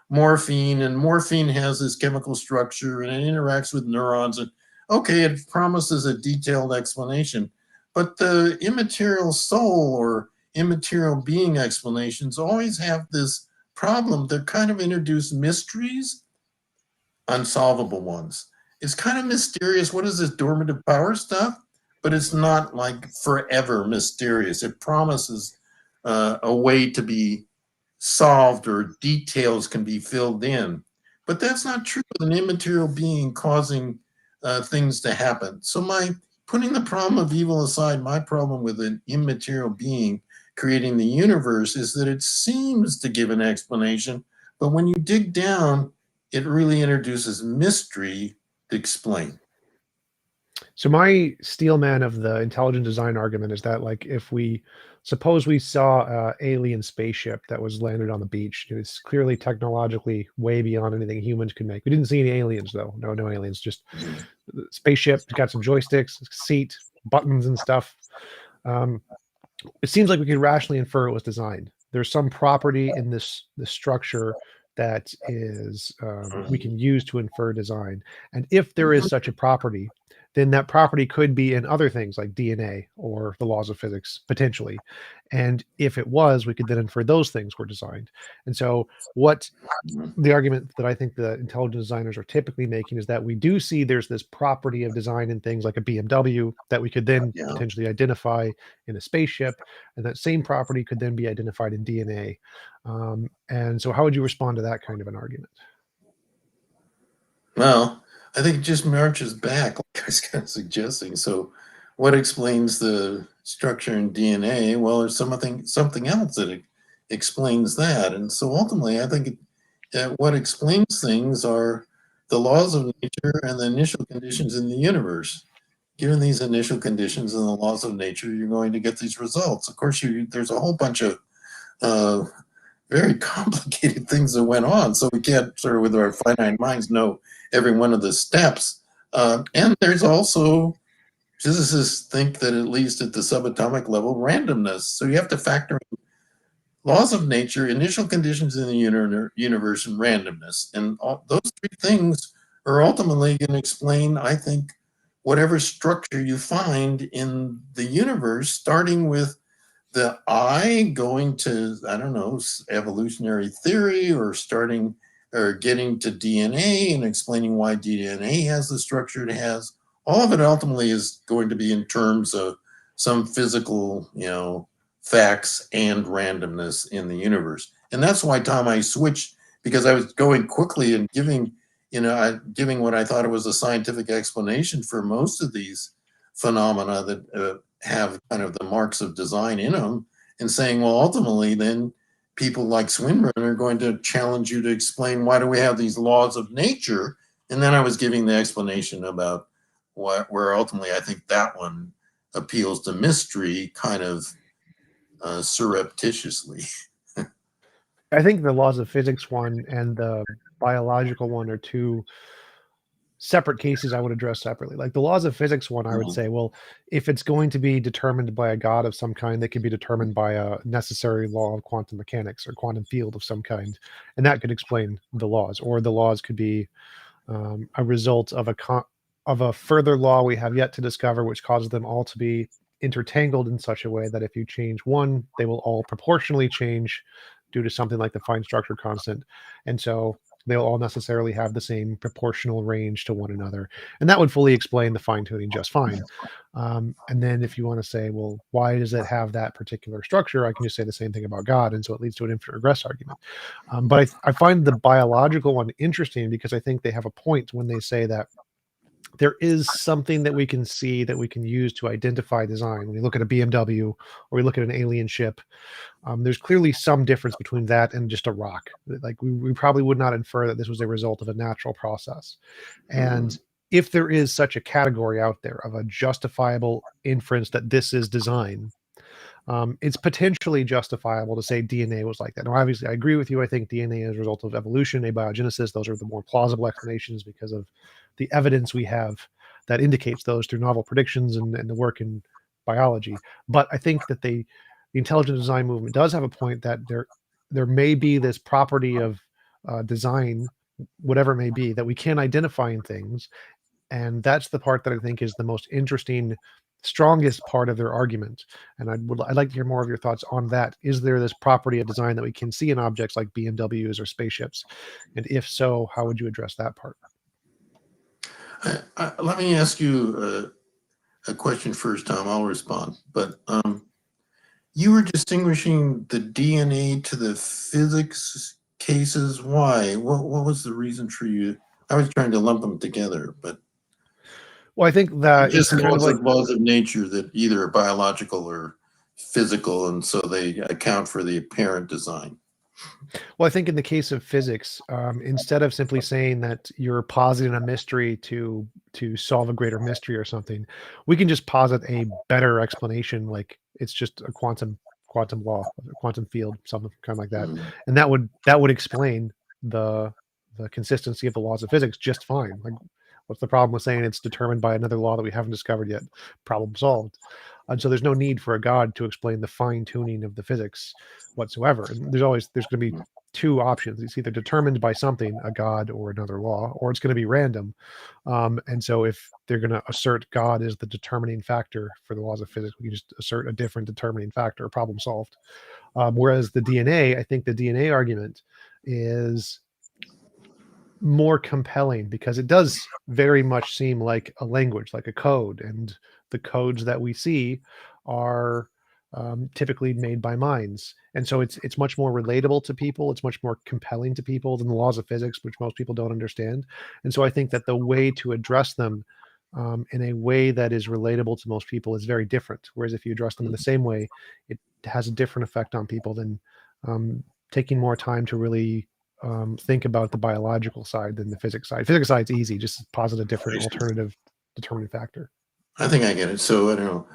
morphine, and morphine has this chemical structure and it interacts with neurons. And okay, it promises a detailed explanation. But the immaterial soul or immaterial being explanations always have this problem. They're kind of introduced mysteries, unsolvable ones. It's kind of mysterious. What is this dormitive power stuff? But it's not like forever mysterious. It promises a way to be solved, or details can be filled in. But that's not true with an immaterial being causing things to happen. So putting the problem of evil aside, my problem with an immaterial being creating the universe is that it seems to give an explanation, but when you dig down, it really introduces mystery to explain. So my steel man of the intelligent design argument is that, like, if we suppose we saw a alien spaceship that was landed on the beach, it's clearly technologically way beyond anything humans could make. We didn't see any aliens though. No aliens, just the spaceship. It's got some joysticks, seat, buttons, and stuff. It seems like we could rationally infer it was designed. There's some property in this structure that is we can use to infer design. And if there is such a property, then that property could be in other things like DNA or the laws of physics potentially. And if it was, we could then infer those things were designed. And so what the argument that I think the intelligent designers are typically making is that we do see there's this property of design in things like a BMW that we could then Yeah. potentially identify in a spaceship, and that same property could then be identified in DNA. And so, how would you respond to that kind of an argument? Well, I think it just marches back, like I was kind of suggesting. So, what explains the structure in DNA? Well, there's something else that explains that, and so ultimately, I think what explains things are the laws of nature and the initial conditions in the universe. Given these initial conditions and the laws of nature, you're going to get these results. Of course, there's a whole bunch of uh, very complicated things that went on. So we can't sort of with our finite minds know every one of the steps. And there's also physicists think that at least at the subatomic level, randomness. So you have to factor in laws of nature, initial conditions in the universe, and randomness. And those three things are ultimately going to explain, I think, whatever structure you find in the universe, starting with the eye going to, I don't know, evolutionary theory, or starting or getting to DNA and explaining why DNA has the structure it has. All of it ultimately is going to be in terms of some physical, facts and randomness in the universe. And that's why, Tom, I switched, because I was going quickly and giving what I thought it was a scientific explanation for most of these phenomena that have kind of the marks of design in them, and saying, well, ultimately, then people like Swinburne are going to challenge you to explain, why do we have these laws of nature? And then I was giving the explanation about where ultimately I think that one appeals to mystery kind of surreptitiously. I think the laws of physics one and the biological one are two separate cases I would address separately. Like the laws of physics one, I would say, well, if it's going to be determined by a god of some kind, that can be determined by a necessary law of quantum mechanics or quantum field of some kind, and that could explain the laws. Or the laws could be a result of a further law we have yet to discover, which causes them all to be intertangled in such a way that if you change one, they will all proportionally change due to something like the fine structure constant. And so they'll all necessarily have the same proportional range to one another. And that would fully explain the fine tuning just fine. And then if you want to say, well, why does it have that particular structure? I can just say the same thing about God. And so it leads to an infinite regress argument. But I find the biological one interesting because I think they have a point when they say that there is something that we can see that we can use to identify design. When we look at a BMW or we look at an alien ship, there's clearly some difference between that and just a rock. Like we probably would not infer that this was a result of a natural process. And if there is such a category out there of a justifiable inference that this is design, it's potentially justifiable to say DNA was like that. Now, obviously, I agree with you. I think DNA is a result of evolution, abiogenesis. Those are the more plausible explanations because of the evidence we have that indicates those through novel predictions and the work in biology. But I think that the intelligent design movement does have a point that there may be this property of design, whatever it may be, that we can identify in things, and that's the part that I think is the most interesting, strongest part of their argument. And I'd like to hear more of your thoughts on that. Is there this property of design that we can see in objects like BMWs or spaceships? And if so, how would you address that part? Let me ask you a question first, Tom. I'll respond. But you were distinguishing the DNA to the physics cases. Why? What was the reason for you? I was trying to lump them together, but Well, I think that just it's kind of like, laws of nature that either are biological or physical, and so they account for the apparent design. well, I think in the case of physics, instead of simply saying that you're positing a mystery to solve a greater mystery or something, we can just posit a better explanation, like it's just a quantum law, a quantum field, something kind of like that, Mm. and that would explain the the consistency of the laws of physics just fine. Like, what's the problem with saying it's determined by another law that we haven't discovered yet? Problem solved. And so there's no need for a god to explain the fine tuning of the physics whatsoever. And there's going to be two options. It's either determined by something, a god or another law, or it's going to be random. And so if they're going to assert God is the determining factor for the laws of physics, we can just assert a different determining factor, problem solved. Whereas the DNA, I think the DNA argument is more compelling because it does very much seem like a language, like a code, and the codes that we see are typically made by minds, and so it's much more relatable to people. It's much more compelling to people than the laws of physics, which most people don't understand. And so I think that the way to address them in a way that is relatable to most people is very different. Whereas if you address them in the same way, it has a different effect on people than taking more time to really think about the biological side than the physics side. Physics side's easy, just posit a different alternative determining factor. I think I get it. So I don't know.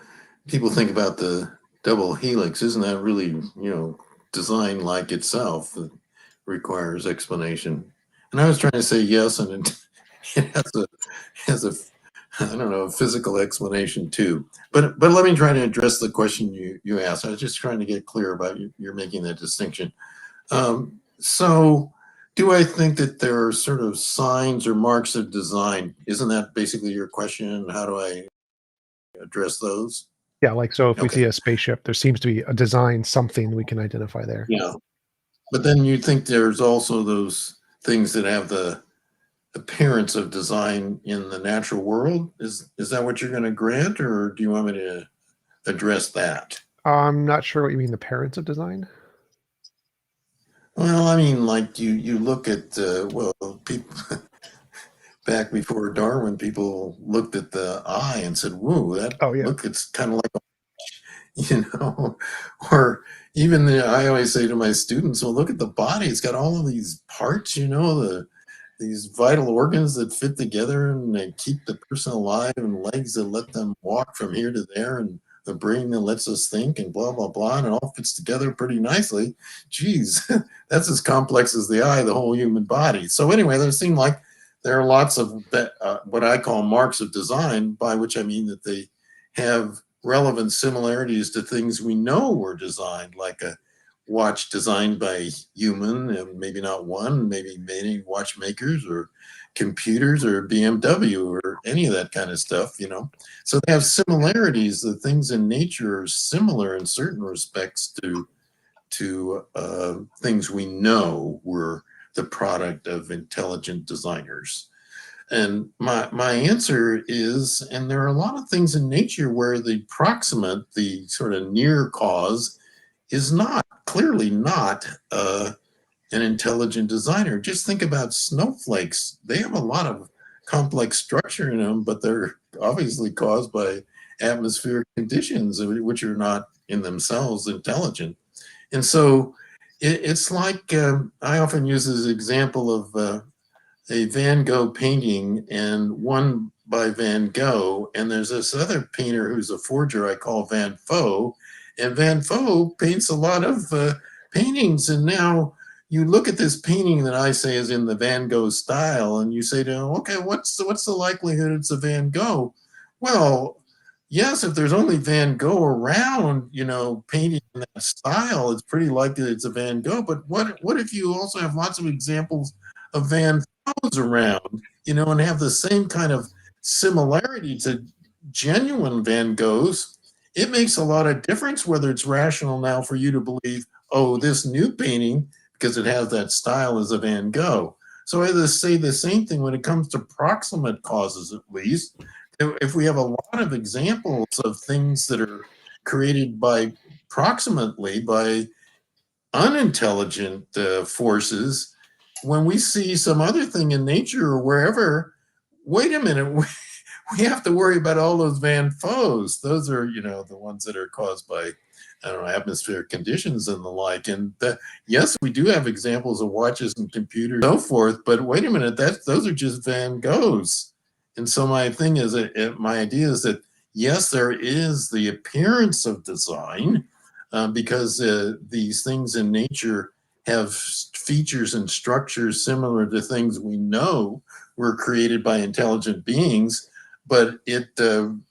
People think about the double helix. Isn't that really, design like itself that requires explanation? And I was trying to say yes, and it has a I don't know, a physical explanation too. But let me try to address the question you asked. I was just trying to get clear about you're making that distinction. So do I think that there are sort of signs or marks of design? Isn't that basically your question? How do I address those? Yeah, like so if we Okay. see a spaceship, there seems to be a design, something we can identify there. Yeah. But then you think there's also those things that have the appearance of design in the natural world. Is that what you're going to grant, or do you want me to address that? I'm not sure what you mean, the parents of design. Well, I mean, like you look at well, people back before Darwin, people looked at the eye and said, "Whoa, that Oh yeah. look, it's kind of like you know," or even I always say to my students, "Well, look at the body; it's got all of these parts, these vital organs that fit together and they keep the person alive, and legs that let them walk from here to there, and the brain that lets us think, and blah blah blah, and it all fits together pretty nicely. Geez, that's as complex as the eye, the whole human body." So anyway, there seem like there are lots of what I call marks of design, by which I mean that they have relevant similarities to things we know were designed, like a watch designed by human, and maybe not one, maybe many watchmakers or computers or BMW or any of that kind of stuff. So they have similarities. The things in nature are similar in certain respects to things we know were the product of intelligent designers. And my answer is, and there are a lot of things in nature where the proximate, the sort of near cause, is not clearly not an intelligent designer. Just think about snowflakes. They have a lot of complex structure in them, but they're obviously caused by atmospheric conditions, which are not in themselves intelligent. And so it's like I often use this example of a Van Gogh painting, and one by Van Gogh, and there's this other painter who's a forger I call Van Faux, and Van Faux paints a lot of paintings. And now you look at this painting that I say is in the Van Gogh style, and you say to him, "Okay, what's the likelihood it's a Van Gogh?" Well, yes, if there's only Van Gogh around, painting in that style, it's pretty likely it's a Van Gogh. But what if you also have lots of examples of Van Goghs around, and have the same kind of similarity to genuine Van Goghs? It makes a lot of difference whether it's rational now for you to believe, oh, this new painting, because it has that style, is a Van Gogh. So I just say the same thing when it comes to proximate causes, at least. If we have a lot of examples of things that are created proximately by unintelligent forces, when we see some other thing in nature or wherever, wait a minute, we have to worry about all those Van Foes. Those are, the ones that are caused by, I don't know, atmospheric conditions and the like. And yes, we do have examples of watches and computers and so forth, but wait a minute, those are just Van Goghs. And so my thing is, my idea is that, yes, there is the appearance of design, because these things in nature have features and structures similar to things we know were created by intelligent beings. But it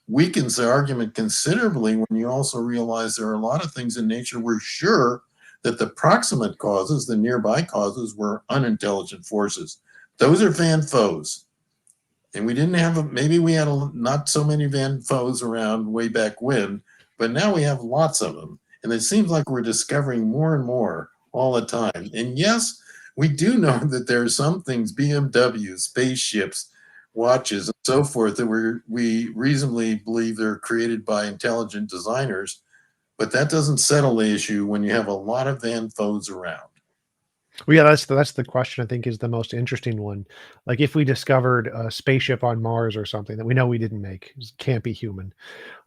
weakens the argument considerably when you also realize there are a lot of things in nature we're sure that the proximate causes, the nearby causes, were unintelligent forces. Those are Van Foes. And we didn't have, maybe we had not so many Van Foes around way back when, but now we have lots of them. And it seems like we're discovering more and more all the time. And yes, we do know that there are some things, BMWs, spaceships, watches, and so forth, that we reasonably believe they're created by intelligent designers. But that doesn't settle the issue when you have a lot of Van Foes around. Well, yeah, that's the question I think is the most interesting one. Like if we discovered a spaceship on Mars or something that we know we didn't make, can't be human.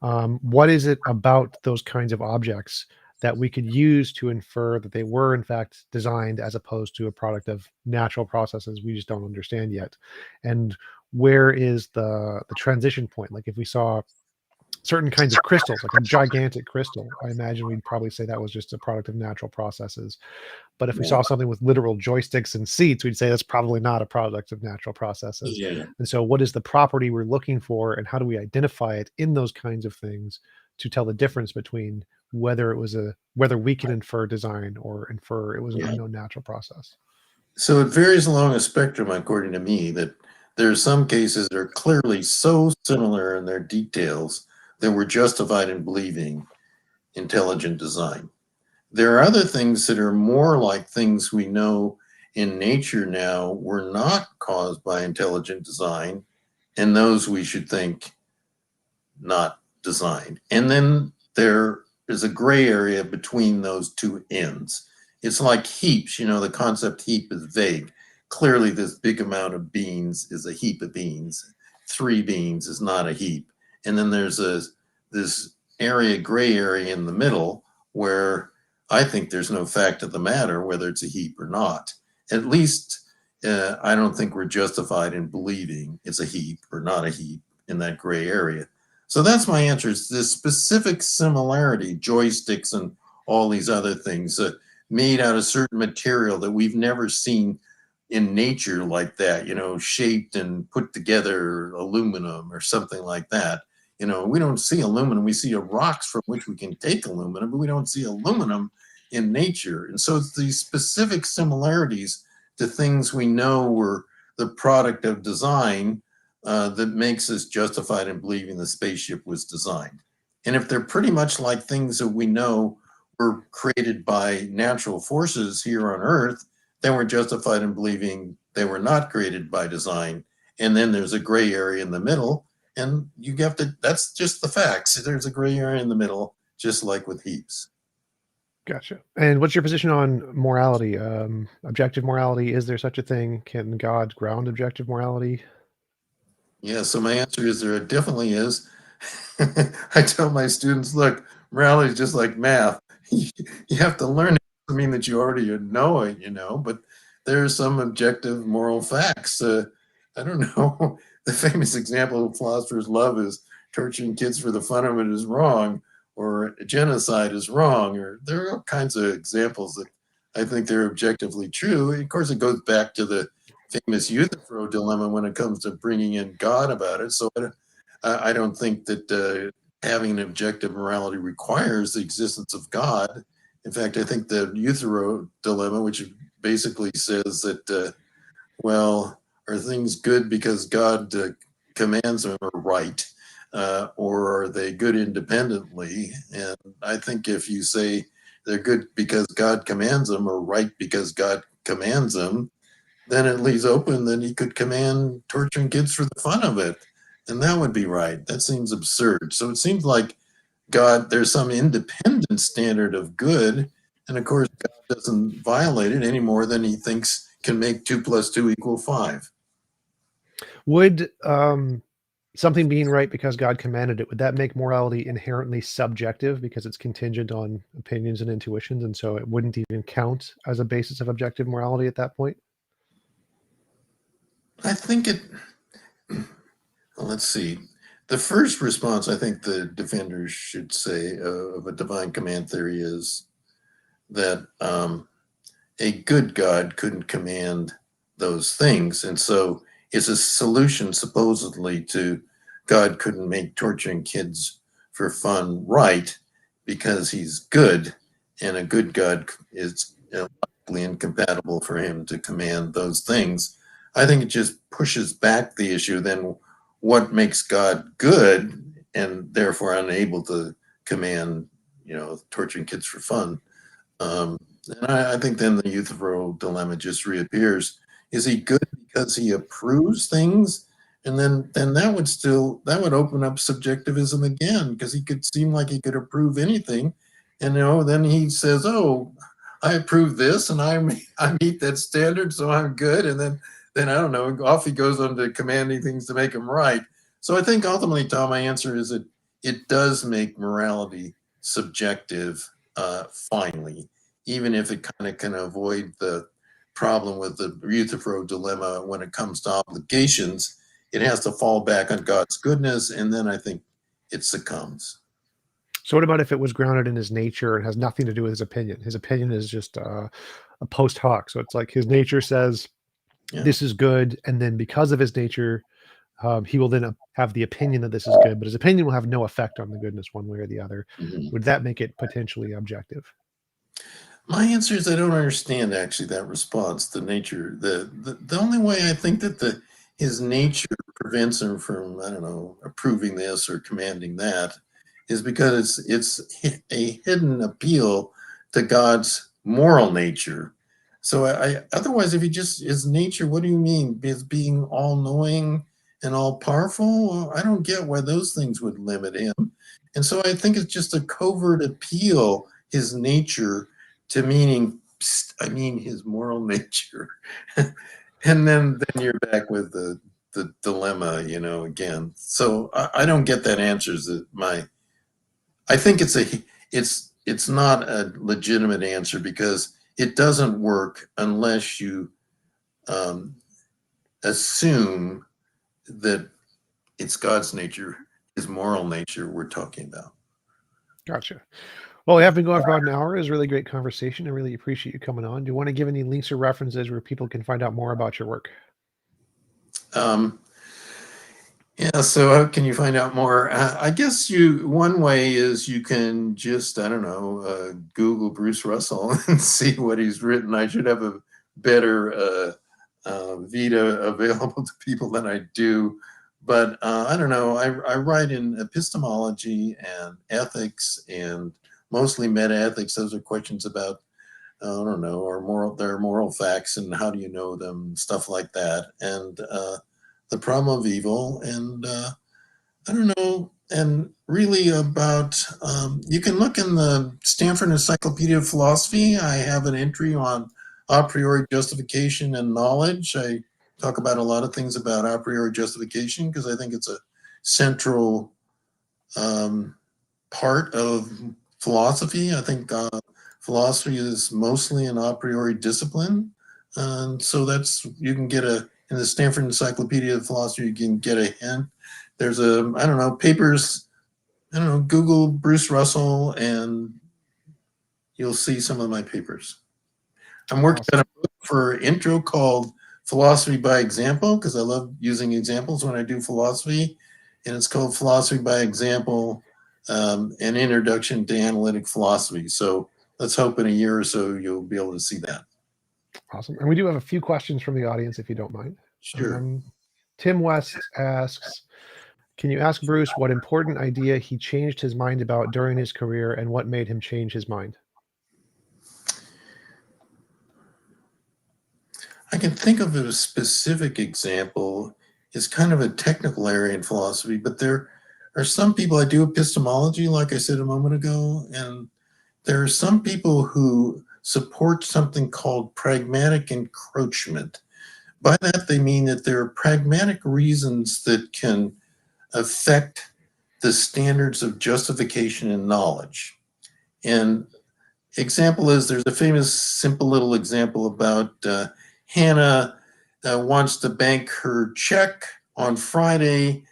What is it about those kinds of objects that we could use to infer that they were in fact designed as opposed to a product of natural processes we just don't understand yet? And where is the transition point? Like if we saw certain kinds of crystals, like a gigantic crystal, I imagine we'd probably say that was just a product of natural processes. But if we saw something with literal joysticks and seats, we'd say that's probably not a product of natural processes. Yeah. And so, what is the property we're looking for, and how do we identify it in those kinds of things to tell the difference between whether we can infer design or infer it was an unknown natural process? So it varies along a spectrum, according to me, that there are some cases that are clearly so similar in their details that we're justified in believing intelligent design. There are other things that are more like things we know in nature now were not caused by intelligent design, and those we should think not designed. And then there is a gray area between those two ends. It's like heaps, the concept heap is vague. Clearly, this big amount of beans is a heap of beans. 3 beans is not a heap. And then there's this gray area in the middle where I think there's no fact of the matter whether it's a heap or not. At least I don't think we're justified in believing it's a heap or not a heap in that gray area. So that's my answer. It's this specific similarity, joysticks and all these other things made out of certain material that we've never seen in nature like that, shaped and put together aluminum or something like that. We don't see aluminum. We see rocks from which we can take aluminum, but we don't see aluminum in nature. And so it's these specific similarities to things we know were the product of design that makes us justified in believing the spaceship was designed. And if they're pretty much like things that we know were created by natural forces here on Earth, then we're justified in believing they were not created by design. And then there's a gray area in the middle, and that's just the facts. There's a gray area in the middle, just like with heaps. Gotcha. And what's your position on morality? Objective morality, is there such a thing? Can God ground objective morality? Yeah, so my answer is there definitely is. I tell my students, look, morality is just like math. You have to learn it. Doesn't mean that you already know it, but there are some objective moral facts. I don't know. The famous example of philosophers love is torturing kids for the fun of it is wrong, or genocide is wrong, or there are all kinds of examples that I think they're objectively true. And of course, it goes back to the famous Euthyphro dilemma when it comes to bringing in God about it. So I don't think that having an objective morality requires the existence of God. In fact, I think the Euthyphro dilemma, which basically says that, are things good because God commands them or right, or are they good independently? And I think if you say they're good because God commands them or right because God commands them, then it leaves open that he could command torturing kids for the fun of it. And that would be right. That seems absurd. So it seems like there's some independent standard of good. And of course, God doesn't violate it any more than he thinks can make 2 + 2 = 5. Would something being right because God commanded it, would that make morality inherently subjective because it's contingent on opinions and intuitions, and so it wouldn't even count as a basis of objective morality at that point? I think let's see. The first response I think the defenders should say of a divine command theory is that a good God couldn't command those things. And so it's a solution supposedly to God couldn't make torturing kids for fun right because he's good. and a good God is logically incompatible for him to command those things. I think it just pushes back the issue. Then what makes God good and therefore unable to command, torturing kids for fun? And I think then the Euthyphro dilemma just reappears. Is he good because he approves things? And then that would open up subjectivism again, because he could seem like he could approve anything. And then he says, "Oh, I approve this and I meet that standard, so I'm good." And then I don't know, off he goes on to commanding things to make him right. So I think ultimately, Tom, my answer is that it does make morality subjective, finally, even if it kind of can avoid the problem with the Euthyphro dilemma when it comes to obligations. It has to fall back on God's goodness, and then I think it succumbs. So what about if it was grounded in his nature and has nothing to do with his opinion? His opinion is just a post hoc. So it's like his nature says Yeah. this is good, and then because of his nature, he will then have the opinion that this is good, but his opinion will have no effect on the goodness one way or the other. Mhm. Would that make it potentially objective? My answer is I don't understand actually that response. The nature, the only way I think that his nature prevents him from, I don't know, approving this or commanding that, is because it's a hidden appeal to God's moral nature. So I otherwise, if he just his nature, what do you mean? Is being all knowing and all powerful? Well, I don't get why those things would limit him. And so I think it's just a covert appeal, his nature, to meaning, I mean his moral nature. And then you're back with the dilemma, again. So I don't get that answer. I think it's not a legitimate answer, because it doesn't work unless you um, assume that it's God's nature, his moral nature we're talking about. Gotcha. Well, we have been going for about an hour. It was a really great conversation. I really appreciate you coming on. Do you want to give any links or references where people can find out more about your work? Um, Yeah, so how can you find out more? I guess one way is you can just, I don't know, Google Bruce Russell and see what he's written. I should have a better Vita available to people than I do. But I don't know, I write in epistemology and ethics, and mostly meta-ethics. Those are questions about, I don't know, their moral facts and how do you know them, stuff like that. And the problem of evil, and I don't know, and really about, you can look in the Stanford Encyclopedia of Philosophy. I have an entry on a priori justification and knowledge. I talk about a lot of things about a priori justification because I think it's a central um, part of philosophy. I think philosophy is mostly an a priori discipline. And so you can get in the Stanford Encyclopedia of Philosophy, you can get a hint. There's I don't know, papers, I don't know, Google Bruce Russell and you'll see some of my papers. I'm working on Awesome. a book for intro called Philosophy by Example, because I love using examples when I do philosophy. And it's called Philosophy by Example, an introduction to analytic philosophy. So let's hope in a year or so you'll be able to see that. Awesome. And we do have a few questions from the audience, if you don't mind. Sure. Tim West asks, can you ask Bruce what important idea he changed his mind about during his career and what made him change his mind? I can think of a specific example. It's kind of a technical area in philosophy, but there are some people, I do epistemology, like I said a moment ago, and there are some people who support something called pragmatic encroachment. By that, they mean that there are pragmatic reasons that can affect the standards of justification and knowledge. And example is, there's a famous simple little example about Hannah wants to bank her check on Friday.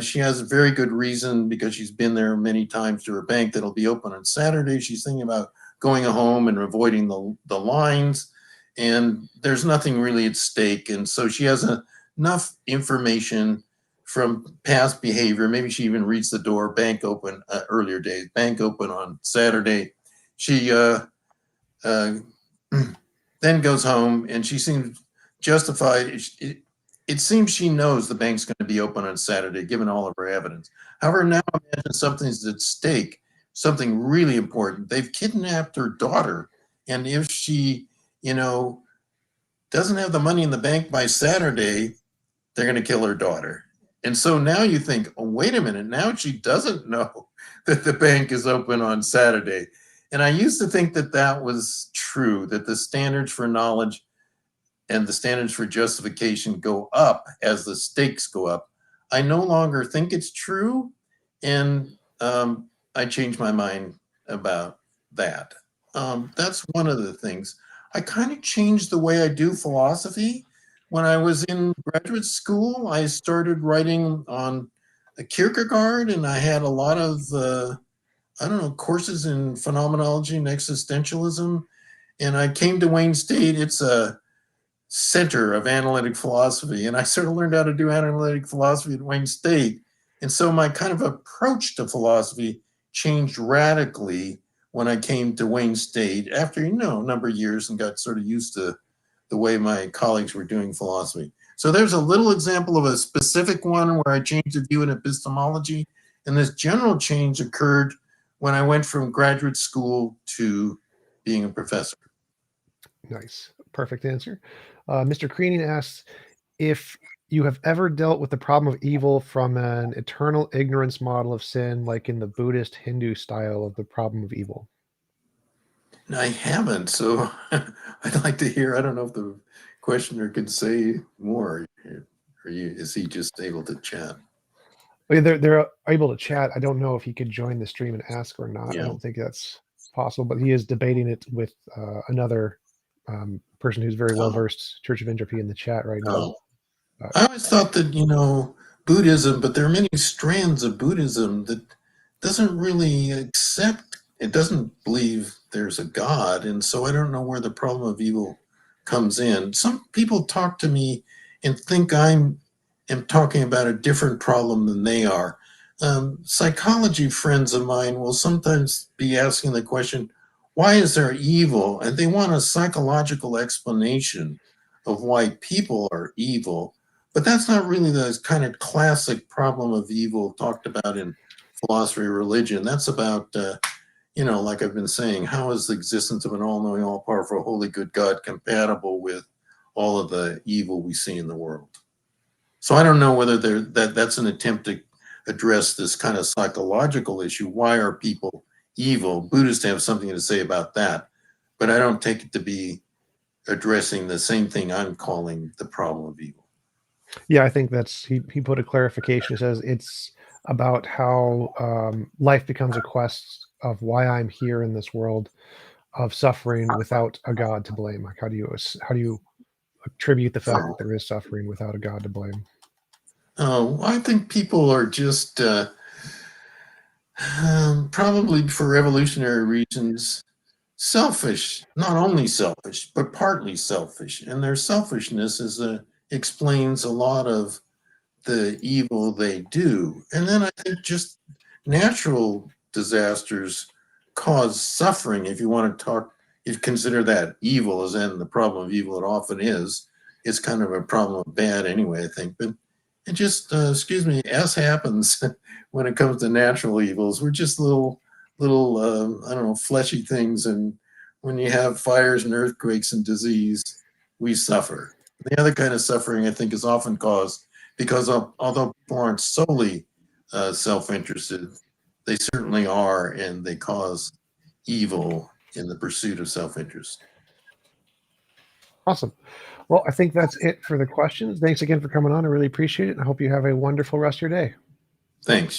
She has a very good reason because she's been there many times to her bank that'll be open on Saturday. She's thinking about going home and avoiding the lines, and there's nothing really at stake. And so she has enough information from past behavior. Maybe she even reads the door, bank open, earlier days, bank open on Saturday. She then goes home, and she seems justified. It seems she knows the bank's going to be open on Saturday, given all of her evidence. However, now imagine something's at stake, something really important. They've kidnapped her daughter, and if she, doesn't have the money in the bank by Saturday, they're going to kill her daughter. And so now you think, oh, wait a minute, now she doesn't know that the bank is open on Saturday. And I used to think that that was true, that the standards for knowledge and the standards for justification go up as the stakes go up. I no longer think it's true. And I changed my mind about that. That's one of the things. I kind of changed the way I do philosophy. When I was in graduate school, I started writing on a Kierkegaard, and I had a lot of, courses in phenomenology and existentialism. And I came to Wayne State. It's a center of analytic philosophy. And I sort of learned how to do analytic philosophy at Wayne State. And so my kind of approach to philosophy changed radically when I came to Wayne State after, a number of years and got sort of used to the way my colleagues were doing philosophy. So there's a little example of a specific one where I changed the view in epistemology. And this general change occurred when I went from graduate school to being a professor. Nice. Perfect answer. Mr. Kreening asks if you have ever dealt with the problem of evil from an eternal ignorance model of sin, like in the Buddhist Hindu style of the problem of evil. I haven't, so I'd like to hear. I don't know if the questioner could say more. Is he just able to chat? They're able to chat. I don't know if he could join the stream and ask or not. Yeah. I don't think that's possible, but he is debating it with another person who's very well versed, Church of Entropy, in the chat right now. I always thought that Buddhism, but there are many strands of Buddhism that doesn't really accept. It doesn't believe there's a God, and so I don't know where the problem of evil comes in. Some people talk to me and think I am talking about a different problem than they are. Psychology friends of mine will sometimes be asking the question, why is there evil? And they want a psychological explanation of why people are evil. But that's not really the kind of classic problem of evil talked about in philosophy or religion. That's about, like I've been saying, how is the existence of an all-knowing, all-powerful, holy, good God compatible with all of the evil we see in the world? So I don't know whether that's an attempt to address this kind of psychological issue. Why are people evil? Buddhists have something to say about that, but I don't take it to be addressing the same thing I'm calling the problem of evil. Yeah, I think that's he put a clarification. He says it's about how life becomes a quest of why I'm here in this world of suffering without a God to blame. Like how do you attribute the fact that there is suffering without a God to blame? Oh, I think people are just probably for evolutionary reasons selfish. Not only selfish, but partly selfish, and their selfishness explains a lot of the evil they do. And then I think just natural disasters cause suffering. If you want to talk, if you consider that evil as in the problem of evil, it often is. It's kind of a problem of bad anyway, I think. But it just, as happens when it comes to natural evils. We're just little, fleshy things. And when you have fires and earthquakes and disease, we suffer. The other kind of suffering, I think, is often caused because although people aren't solely self-interested, they certainly are, and they cause evil in the pursuit of self-interest. Awesome. Well, I think that's it for the questions. Thanks again for coming on. I really appreciate it. And I hope you have a wonderful rest of your day. Thanks.